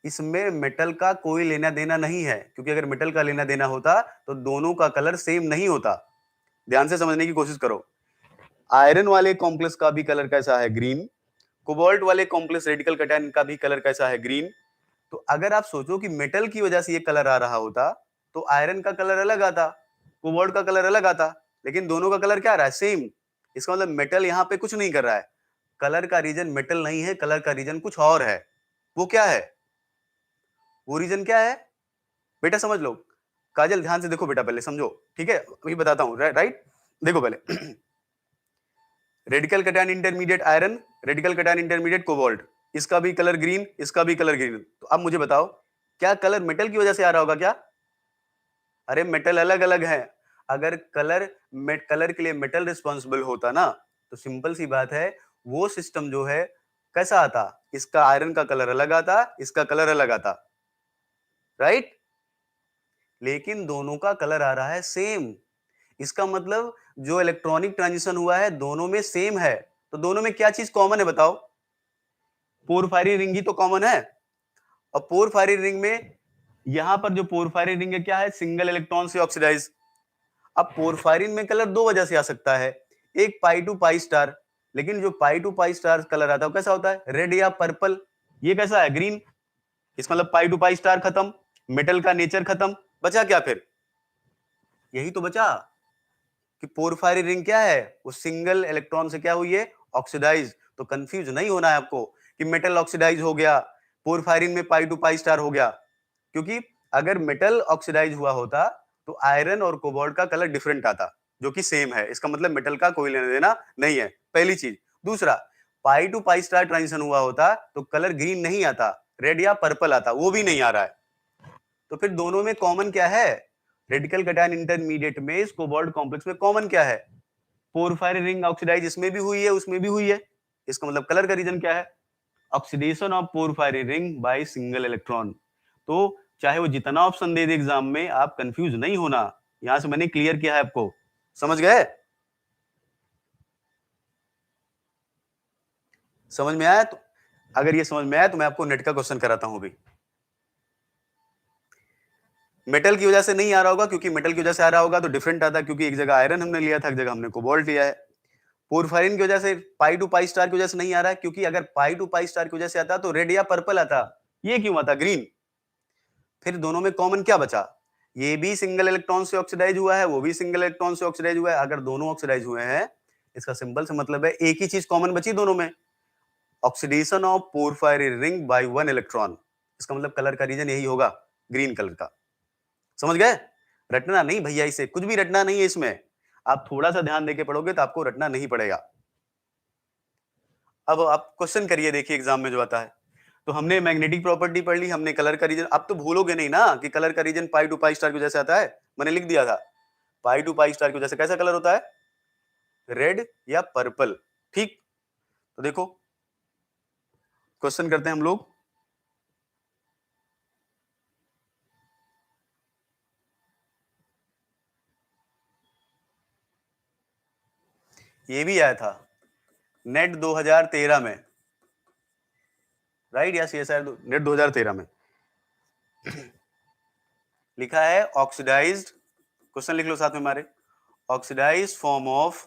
इसमें मेटल का कोई लेना देना नहीं है, क्योंकि अगर मेटल का लेना देना होता तो दोनों का कलर सेम नहीं होता। ध्यान से समझने की कोशिश करो, आयरन वाले कॉम्प्लेक्स का भी कलर कैसा है? ग्रीन। कोबाल्ट वाले कॉम्प्लेक्स रेडिकल कैटायन का भी कलर कैसा है? ग्रीन। तो अगर आप सोचो कि मेटल की वजह से ये कलर आ रहा होता तो आयरन का कलर अलग आता, कोबाल्ट का कलर अलग आता, लेकिन दोनों का कलर क्या आ रहा है? सेम। इसका मतलब मेटल यहाँ पे कुछ नहीं कर रहा है, कलर का रीजन मेटल नहीं है, कलर का रीजन कुछ और है। वो क्या है? वो रीजन क्या है बेटा? समझ लो। काजल ध्यान से देखो बेटा, पहले समझो, ठीक है, अभी बताता हूं, राइट। देखो पहले radical cation intermediate iron, radical cation intermediate cobalt, इसका भी कलर ग्रीन, इसका भी कलर ग्रीन। तो अब मुझे बताओ क्या कलर मेटल की वजह से आ रहा होगा क्या? अरे मेटल अलग अलग है। अगर कलर के लिए मेटल रिस्पॉन्सिबल होता ना तो सिंपल सी बात है, वो सिस्टम जो है कैसा आता? इसका आयरन का कलर अलग आता, इसका कलर अलग आता, राइट। लेकिन दोनों का कलर आ रहा है सेम। इसका मतलब जो इलेक्ट्रॉनिक ट्रांजिशन हुआ है दोनों में सेम है। तो दोनों में क्या चीज कॉमन है बताओ? पोरफायरिन रिंग ही तो कॉमन है। और पोरफायरिन रिंग में यहां पर जो पोरफायरिन रिंग है क्या है? सिंगल इलेक्ट्रॉन से ऑक्सीडाइज। अब पोरफायरिन में कलर दो वजह से आ सकता है, एक पाई टू पाई स्टार, लेकिन जो पाई टू पाई स्टार कलर आता है वो कैसा होता है? रेड या पर्पल। ये कैसा है? ग्रीन। इसका मतलब पाई टू पाई स्टार खत्म, मेटल का नेचर खत्म, बचा क्या फिर? यही तो बचा कि पोरफायरिन रिंग क्या है? वो सिंगल इलेक्ट्रॉन से क्या हुई है? ऑक्सीडाइज। तो कंफ्यूज नहीं होना है आपको कि मेटल ऑक्सीडाइज हो गया, पोरफायरिन में पाई टू पाई स्टार हो गया, क्योंकि अगर मेटल ऑक्सीडाइज हुआ होता तो आयरन और कोबाल्ट का कलर डिफरेंट आता, जो कि सेम है। इसका मतलब मेटल का कोई लेना देना नहीं है, पहली चीज। दूसरा, पाई टू पाई स्टार ट्रांजिशन हुआ होता तो कलर ग्रीन नहीं आता, रेड या पर्पल आता, वो भी नहीं आ रहा है। तो फिर दोनों में कॉमन क्या है? रेडिकल कैटायन इंटरमीडिएट में इस कोबाल्ट कॉम्प्लेक्स में कॉमन क्या है? पोरफायरिन रिंग ऑक्सीडाइज इसमें भी हुई है, उसमें भी हुई है। इसका मतलब कलर का रीजन क्या है? Oxidation of porphyrin ring by single electron. तो चाहे वो जितना ऑप्शन दे दे एग्जाम में, आप कंफ्यूज नहीं होना, यहां से मैंने क्लियर किया है आपको। समझ गए? समझ में आया? तो अगर ये समझ में आया तो मैं आपको नेट का क्वेश्चन कराता हूं अभी। मेटल की वजह से नहीं आ रहा होगा, क्योंकि मेटल की वजह से आ रहा होगा तो डिफरेंट आता, क्योंकि एक जगह आयरन हमने लिया था, एक जगह हमने कोबाल्ट लिया है। पोरफायरिन की वजह से पाई टू पाई स्टार की वजह से नहीं आ रहा है, क्योंकि अगर पाई टू पाई स्टार की वजह से आता तो रेड या पर्पल आता, ये क्यों आता ग्रीन? फिर दोनों में कॉमन क्या बचा? ये भी सिंगल इलेक्ट्रॉन से ऑक्सीडाइज हुआ है, वो भी सिंगल इलेक्ट्रॉन से ऑक्सीडाइज हुआ है। अगर दोनों ऑक्सीडाइज हुए हैं, इसका सिंपल से मतलब है एक ही चीज कॉमन बची दोनों में, oxidation of porphyrin ring bye one electron. इसका मतलब कलर का रीजन यही होगा, ग्रीन कलर का। समझ गए? रटना नहीं भैया, इसे कुछ भी रटना नहीं है इसमें, आप थोड़ा सा ध्यान देके पढ़ोगे तो आपको रटना नहीं पड़ेगा। अब आप क्वेश्चन करिए, देखिए एग्जाम में जो आता है। तो हमने मैग्नेटिक प्रॉपर्टी पढ़ ली, हमने कलर का रीजन, अब तो भूलोगे नहीं ना कि कलर का reason pi to pi star की वजह से आता है। मैंने लिख दिया था, पाई टू पाई स्टार की वजह से कैसा कलर होता है? रेड या पर्पल। ठीक, तो देखो क्वेश्चन करते हैं हम लोग। ये भी आया था नेट 2013 में, राइट? या सीएसआर नेट 2013 में लिखा है ऑक्सीडाइज्ड, क्वेश्चन लिख लो साथ में हमारे, oxidised form of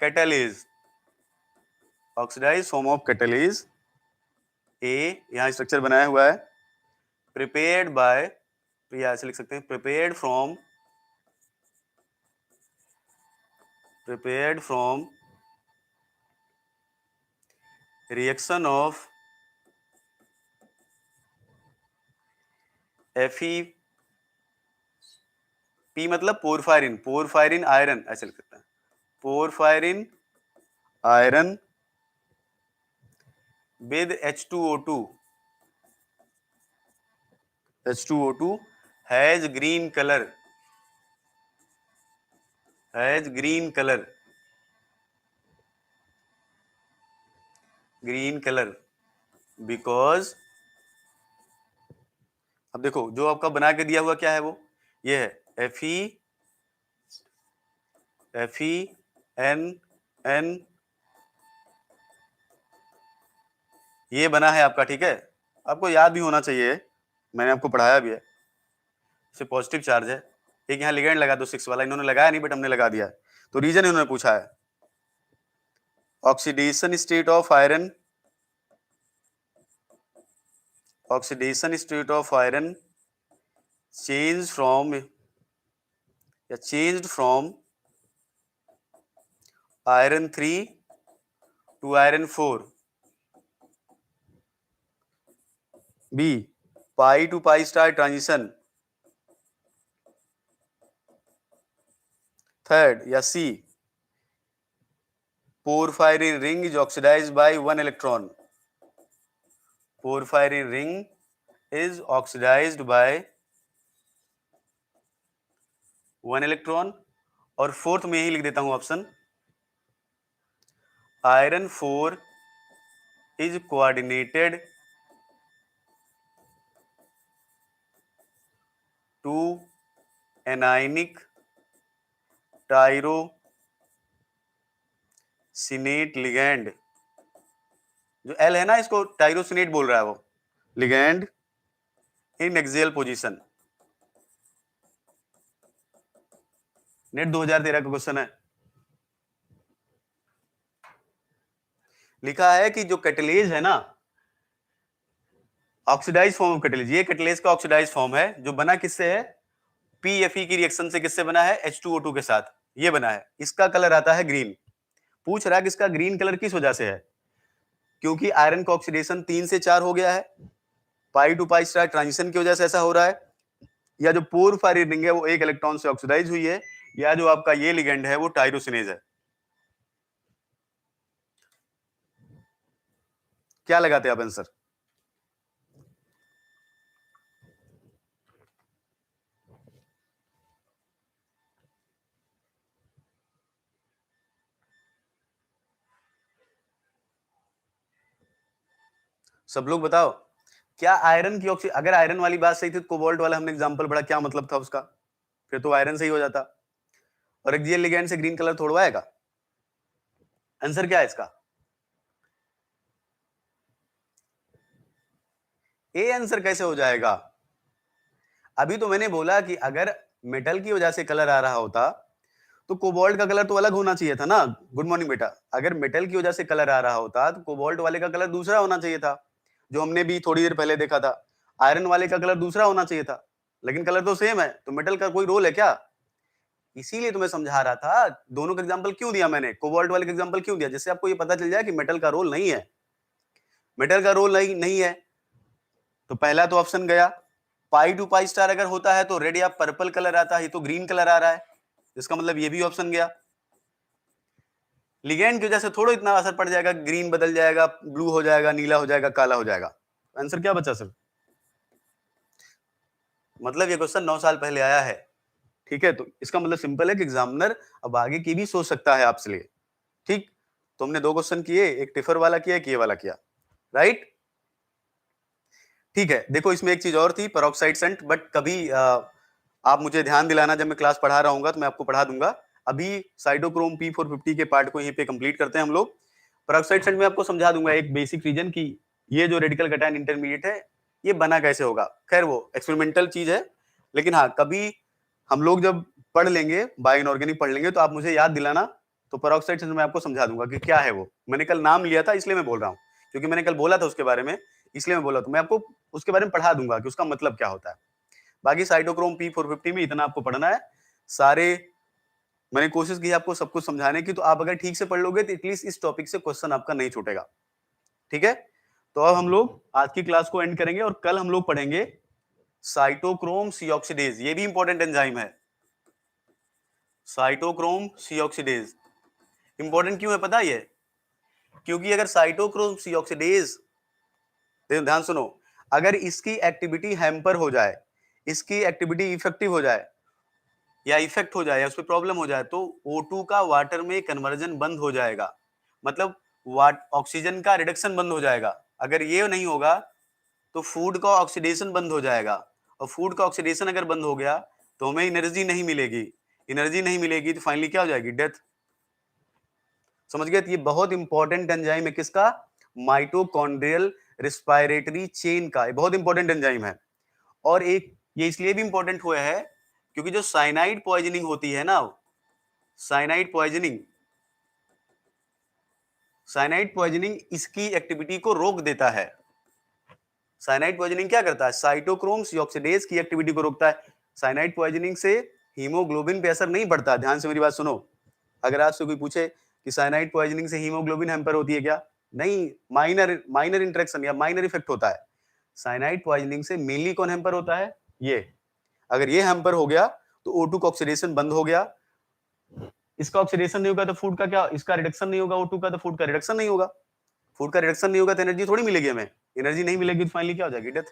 catalase, oxidised form of catalase A, यहां स्ट्रक्चर बनाया हुआ है, प्रिपेयर्ड बाय, या ऐसे लिख सकते हैं, prepared from reaction of Fe, P मतलब पोरफायरिन, पोरफायरिन आयरन, ऐसे लिख सकते हैं, porphyrin iron with H2O2, H2O2 has green color, has green color, green color because, अब देखो जो आपका बना के दिया हुआ क्या है, वो ये है FeNN, ये बना है आपका, ठीक है? आपको याद भी होना चाहिए, मैंने आपको पढ़ाया भी है। इसे पॉजिटिव चार्ज है, एक यहाँ लिगेंड लगा दो 6 वाला, इन्होंने लगाया नहीं बट हमने लगा दिया है। तो रीजन इन्होंने पूछा है, oxidation state of iron, oxidation state of iron change from, या changed from iron 3 to iron 4, B pi to pi star transition, third, या C porphyrin ring is oxidised by one electron, porphyrin ring is oxidised by one electron. और fourth में यही लिख देता हूं option, iron 4 is coordinated to anionic tyrosinate ligand, जो L है ना, इसको टायरोसिनेट बोल रहा है वो, लिगैंड इन एक्सियल पोजीशन। नेट 2013 का क्वेश्चन है। लिखा है कि जो कैटलेज है ना, ऑक्सीडाइज फॉर्म ऑफ कैटलेज, ये कैटलेज का ऑक्सीडाइज फॉर्म है, जो बना किससे है? PFE की रिएक्शन से किससे बना है? H2O2 के साथ, ये बना है। इसका कलर आता है ग्रीन। पूछ रहा है कि इसका ग्रीन कलर किस वजह से है? क्योंकि आयरन का ऑक्सीडेशन 3 से 4 हो गया है, पाई टू पाई स्टार ट्रांजिशन की वजह से ऐसा हो रहा है, या जो पोरफायरिन रिंग है वो एक इलेक्ट्रॉन से ऑक्सीडाइज हुई है, या जो आपका ये लिगेंड है वो टायरोसिनेज है। क्या लगाते आप आंसर? सब लोग बताओ, क्या आयरन की ऑक्सीजन, अगर आयरन वाली बात सही थी तो कोबाल्ट वाला हमने एग्जांपल पढ़ा, क्या मतलब था उसका? फिर तो आयरन सही हो जाता। और एक्सियल लिगैंड से ग्रीन कलर थोड़ा आएगा। आंसर क्या है इसका? ए आंसर कैसे हो जाएगा? अभी तो मैंने बोला कि अगर मेटल की वजह से कलर आ रहा होता तो कोबाल्ट का कलर तो अलग होना चाहिए था ना। गुड मॉर्निंग बेटा। अगर मेटल की वजह से कलर आ रहा होता तो कोबाल्ट वाले का कलर दूसरा होना चाहिए था, जो हमने भी थोड़ी देर पहले देखा था। आयरन वाले का कलर दूसरा होना चाहिए था, लेकिन कलर तो सेम है, तो मेटल का कोई रोल है क्या? इसीलिए तो मैं समझा रहा था। दोनों का एग्जांपल क्यों दिया मैंने, कोबाल्ट वाले का एग्जांपल क्यों दिया, जिससे आपको ये पता चल जाए कि मेटल का रोल नहीं है। मेटल का रोल नहीं है तो पहला तो ऑप्शन गया। पाई टू पाई स्टार अगर होता है तो रेड या पर्पल कलर आता है, ये तो ग्रीन कलर आ रहा है, इसका मतलब ये भी ऑप्शन गया। लिगेंड की वजह से थोड़ा इतना असर पड़ जाएगा, ग्रीन बदल जाएगा, ब्लू हो जाएगा, नीला हो जाएगा, काला हो जाएगा। आंसर क्या बचा सर? मतलब ये क्वेश्चन 9 साल पहले आया है, ठीक है। तो इसका मतलब सिंपल है कि एग्जामिनर अब आगे की भी सोच सकता है आपसे लिए, ठीक। तो हमने 2 क्वेश्चन किए, एक टिफर वाला किया, एक ये वाला किया, राइट। ठीक है, देखो इसमें एक चीज और थी, पेरोक्साइड सेंट, बट कभी आप मुझे ध्यान दिलाना, जब मैं क्लास पढ़ा रहा हूँ तो मैं आपको पढ़ा दूंगा। अभी साइटोक्रोम P450 के पार्ट को यहीं पे कंप्लीट करते हैं हम लोग। पेरोक्साइड सेंट में आपको समझा दूंगा एक बेसिक रीजन की ये जो रेडिकल कैटायन इंटरमीडिएट है ये बना कैसे होगा। खैर वो एक्सपेरिमेंटल चीज है, लेकिन हाँ कभी हम लोग जब पढ़ लेंगे, बायो इनऑर्गेनिक पढ़ लेंगे, तो आप मुझे याद दिलाना, तो पेरोक्साइड सेंट में आपको समझा दूंगा कि क्या है वो। मैंने कल नाम लिया था इसलिए मैं बोल रहा हूँ, क्योंकि मैंने कल बोला था उसके बारे में, इसलिए मैं बोला, तो मैं आपको उसके बारे में पढ़ा दूंगा कि उसका मतलब क्या होता है। बाकी साइटोक्रोम P450 में इतना आपको पढ़ना है। सारे मैंने कोशिश की आपको सब कुछ समझाने की, तो आप अगर ठीक से पढ़ लोगे तो एटलीस्ट इस टॉपिक से क्वेश्चन आपका नहीं छूटेगा, ठीक है। तो अब हम लोग आज की क्लास को एंड करेंगे और कल हम लोग पढ़ेंगे साइटोक्रोम सी ऑक्सीडेज। ये भी इंपॉर्टेंट एंजाइम है, साइटोक्रोम सी ऑक्सीडेज। इंपॉर्टेंट क्यों है पता है ये? क्योंकि अगर साइटोक्रोम सी ऑक्सीडेज, ध्यान सुनो, अगर इसकी एक्टिविटी हैम्पर हो जाए, इसकी एक्टिविटी इफेक्टिव हो जाए या इफेक्ट हो जाए या उस पर प्रॉब्लम हो जाए, तो O2 का वाटर में कन्वर्जन बंद हो जाएगा, मतलब ऑक्सीजन का रिडक्शन बंद हो जाएगा। अगर ये नहीं होगा तो फूड का ऑक्सीडेशन बंद हो जाएगा, और फूड का ऑक्सीडेशन अगर बंद हो गया तो हमें एनर्जी नहीं मिलेगी, एनर्जी नहीं मिलेगी तो फाइनली क्या हो जाएगी? डेथ। समझ गए? तो ये बहुत इंपॉर्टेंट एंजाइम है किसका? माइटोकॉन्ड्रियल रिस्पायरेटरी चेन का, ये बहुत इंपॉर्टेंट एंजाइम है। और एक ये इसलिए भी इंपॉर्टेंट हुआ है क्योंकि जो साइनाइड पॉइजनिंग होती है ना, साइनाइड पॉइजनिंग, साइनाइड पॉइजनिंग इसकी एक्टिविटी को रोक देता है। साइनाइड पॉइजनिंग क्या करता है? साइटोक्रोम सी ऑक्सीडेज की एक्टिविटी को रोकता है। साइनाइड पॉइजनिंग से हीमोग्लोबिन पे असर नहीं पड़ता। ध्यान से मेरी बात सुनो, अगर आपसे कोई पूछे कि साइनाइड पॉइजनिंग से हीमोग्लोबिन हैम्पर होती है क्या, नहीं, माइनर माइनर इंटरेक्शन या माइनर इफेक्ट होता है। साइनाइड पॉइजनिंग से मेनली कौन हैम्पर होता है? ये। अगर ये हैम्पर हो गया तो O2 का ऑक्सीडेशन बंद हो गया, इसका ऑक्सीडेशन नहीं होगा तो फूड का क्या, इसका रिडक्शन नहीं होगा O2 का, तो फूड का रिडक्शन नहीं होगा। फूड का रिडक्शन नहीं होगा तो एनर्जी थोड़ी मिलेगी हमें, एनर्जी नहीं मिलेगी तो फाइनली क्या हो जाएगी? Death,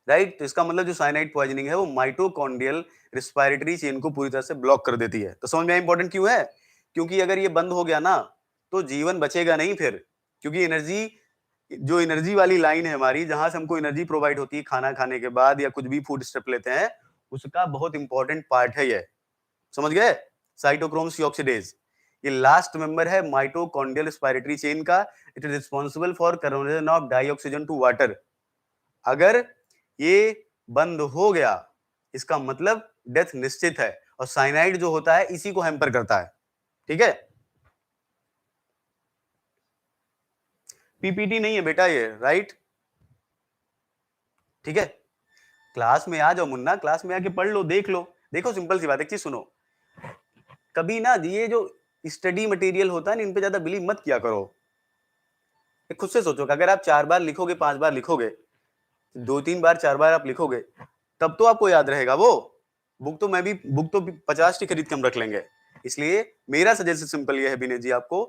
right. तो इसका मतलब जो साइनाइड पॉइजनिंग है वो माइटोकॉन्ड्रियल रिस्पायरेटरी चेन को पूरी तरह से ब्लॉक कर देती है। तो समझ में इंपॉर्टेंट क्यों है? क्योंकि अगर ये बंद हो गया ना तो जीवन बचेगा नहीं फिर, क्योंकि एनर्जी, जो एनर्जी वाली लाइन है हमारी, जहां से हमको एनर्जी प्रोवाइड होती है खाना खाने के बाद या कुछ भी फूड स्टेप लेते हैं, उसका बहुत इंपॉर्टेंट पार्ट है ये। समझ गए? साइटोक्रोम सी ऑक्सीडेज ये लास्ट मेंबर है माइटोकॉन्ड्रियल रिस्पायरेटरी चेन का। It is responsible for conversion of dioxygen to water. अगर ये बंद हो गया इसका मतलब डेथ निश्चित है, और साइनाइड जो होता है इसी को हैम्पर करता है, ठीक है। पीपीटी नहीं है बेटा ये, राइट, ठीक है। क्लास में आ जाओ मुन्ना, क्लास में आके पढ़ लो, देख लो। देखो सिंपल सी बात, एक चीज सुनो, कभी ना ये जो स्टडी मटेरियल होता है ना, इन पे ज्यादा बिलीव मत किया करो। खुद से सोचो कि अगर आप 4 बार लिखोगे, 5 बार लिखोगे, 2-3 बार 4 बार आप लिखोगे, तब तो आपको याद रहेगा वो। बुक तो मैं भी, बुक तो 50 की खरीद के हम रख लेंगे। इसलिए मेरा सजेशन सिंपल ये है विनय जी आपको,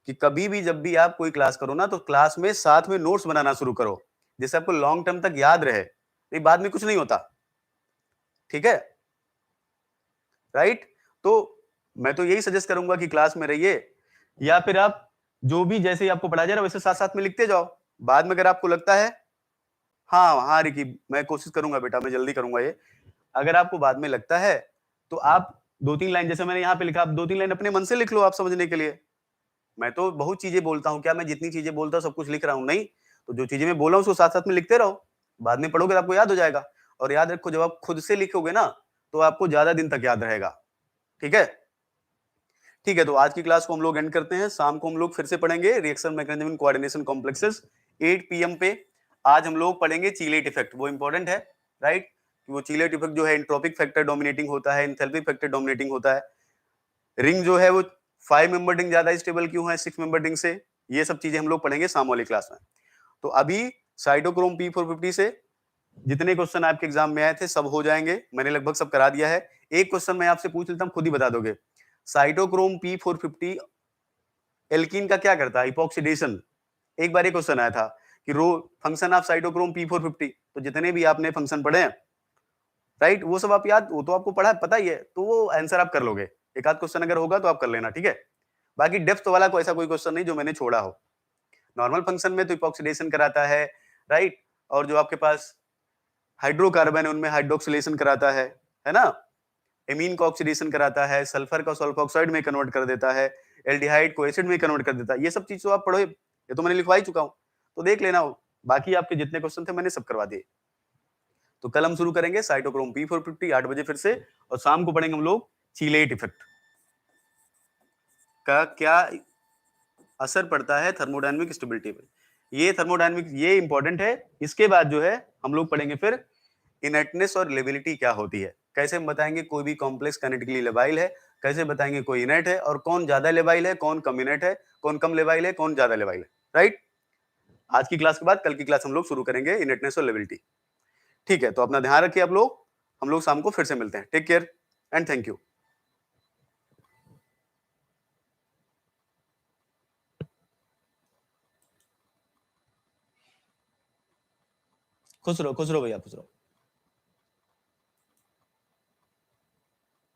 कि कभी भी जब भी आप कोई क्लास करो ना, तो क्लास में साथ में नोट्स बनाना शुरू करो, जिससे आपको लॉन्ग टर्म तक याद रहे। ये बाद में कुछ नहीं होता, ठीक है, राइट। तो मैं तो यही सजेस्ट करूंगा कि क्लास में रहिए, या फिर आप जो भी जैसे ही आपको पढ़ाया जा रहा है वैसे साथ साथ में लिखते जाओ। बाद में अगर आपको लगता है, हाँ हाँ रिकी, मैं कोशिश करूंगा बेटा, मैं जल्दी करूंगा ये। अगर आपको बाद में लगता है तो आप 2-3 लाइन, जैसे मैंने यहाँ पे लिखा, आप 2-3 लाइन अपने मन से लिख लो आप समझने के लिए। मैं तो बहुत चीजें बोलता हूँ, क्या मैं जितनी चीजें बोलता हूँ सब कुछ लिख रहा हूँ? नहीं। तो जो चीजें मैं बोला हूँ उसको साथ साथ में लिखते रहो, बाद में पढ़ोगे तो आपको याद हो जाएगा। और याद रखो, जब आप खुद से लिखोगे ना, तो आपको ज्यादा दिन तक याद रहेगा, ठीक है। ठीक है, तो आज की क्लास को हम लोग एंड करते हैं। शाम को हम लोग फिर से पढ़ेंगे reaction mechanism in coordination complexes 8 PM पे। आज हम लोग पढ़ेंगे चीलेट इफेक्ट, वो इंपॉर्टेंट है, राइट। वो चीलेट इफेक्ट जो है, एंट्रोपिक फैक्टर डोमिनेटिंग होता है, एंथैल्पी फैक्टर डोमिनेटिंग होता है। रिंग जो है वो 5 मेंबर रिंग ज्यादा स्टेबल क्यों है 6 मेंबर रिंग से, ये सब चीजें हम लोग पढ़ेंगे शाम वाली क्लास में। तो अभी साइटोक्रोम P450 से जितने क्वेश्चन आपके एग्जाम में आए थे सब हो जाएंगे, मैंने लगभग सब करा दिया है। एक क्वेश्चन मैं आपसे पूछ लेता हूं, खुद ही बता दोगे। साइटोक्रोम P450 एल्कीन का क्या करता है? इपॉक्सीडेशन। एक बार एक क्वेश्चन आया था कि रो फंक्शन ऑफ साइटोक्रोम P450, तो जितने भी आपने फंक्शन पढ़े हैं, राइट, वो सब आप याद, वो तो आपको पढ़ा पता ही है, तो वो आंसर आप कर लोगे। एक आध क्वेश्चन अगर होगा तो आप कर लेना, ठीक है। बाकी डेप्थ वाला कोई ऐसा कोई क्वेश्चन नहीं जो मैंने छोड़ा हो। नॉर्मल फंक्शन में तो इपॉक्सीडेशन कराता है, राइट, और जो आपके पास हाइड्रोकार्बन है उनमें हाइड्रोक्सिलेशन कराता है ना, एमीन को ऑक्सीडेशन कराता है, सल्फर का सल्फर ऑक्साइड में कन्वर्ट कर देता है, एल्डिहाइड को एसिड में कन्वर्ट कर देता है। ये सब चीज तो आप पढ़ो, ये तो मैंने लिखवा ही चुका हूं, तो देख लेना। बाकी आपके जितने क्वेश्चन थे मैंने सब करवा दिए। तो कल हम शुरू करेंगे साइटोक्रोम P450 8 बजे फिर से, और शाम को पढ़ेंगे हम लोग चीलेट इफेक्ट का क्या असर पड़ता है थर्मोडायनेमिक स्टेबिलिटी पे। ये थर्मोडायनेमिक, ये इंपॉर्टेंट है। इसके बाद जो है हम लोग पढ़ेंगे फिर इनर्टनेस और लेबिलिटी क्या होती है, कैसे हम बताएंगे कोई भी कॉम्प्लेक्स काइनेटिकली लेबाइल है, कैसे बताएंगे कोई इनर्ट है, और कौन ज्यादा लेबाइल है, कौन कम इनर्ट है, कौन कम लेबाइल है, कौन ज्यादा लेबाइल है, राइट। आज की क्लास के बाद कल की क्लास हम लोग शुरू करेंगे इनर्टनेस और लेबिलिटी, ठीक है। तो अपना ध्यान रखिए आप लोग, हम लोग शाम को फिर से मिलते हैं। Take care and thank you. खुश रहो भैया, खुश रहो।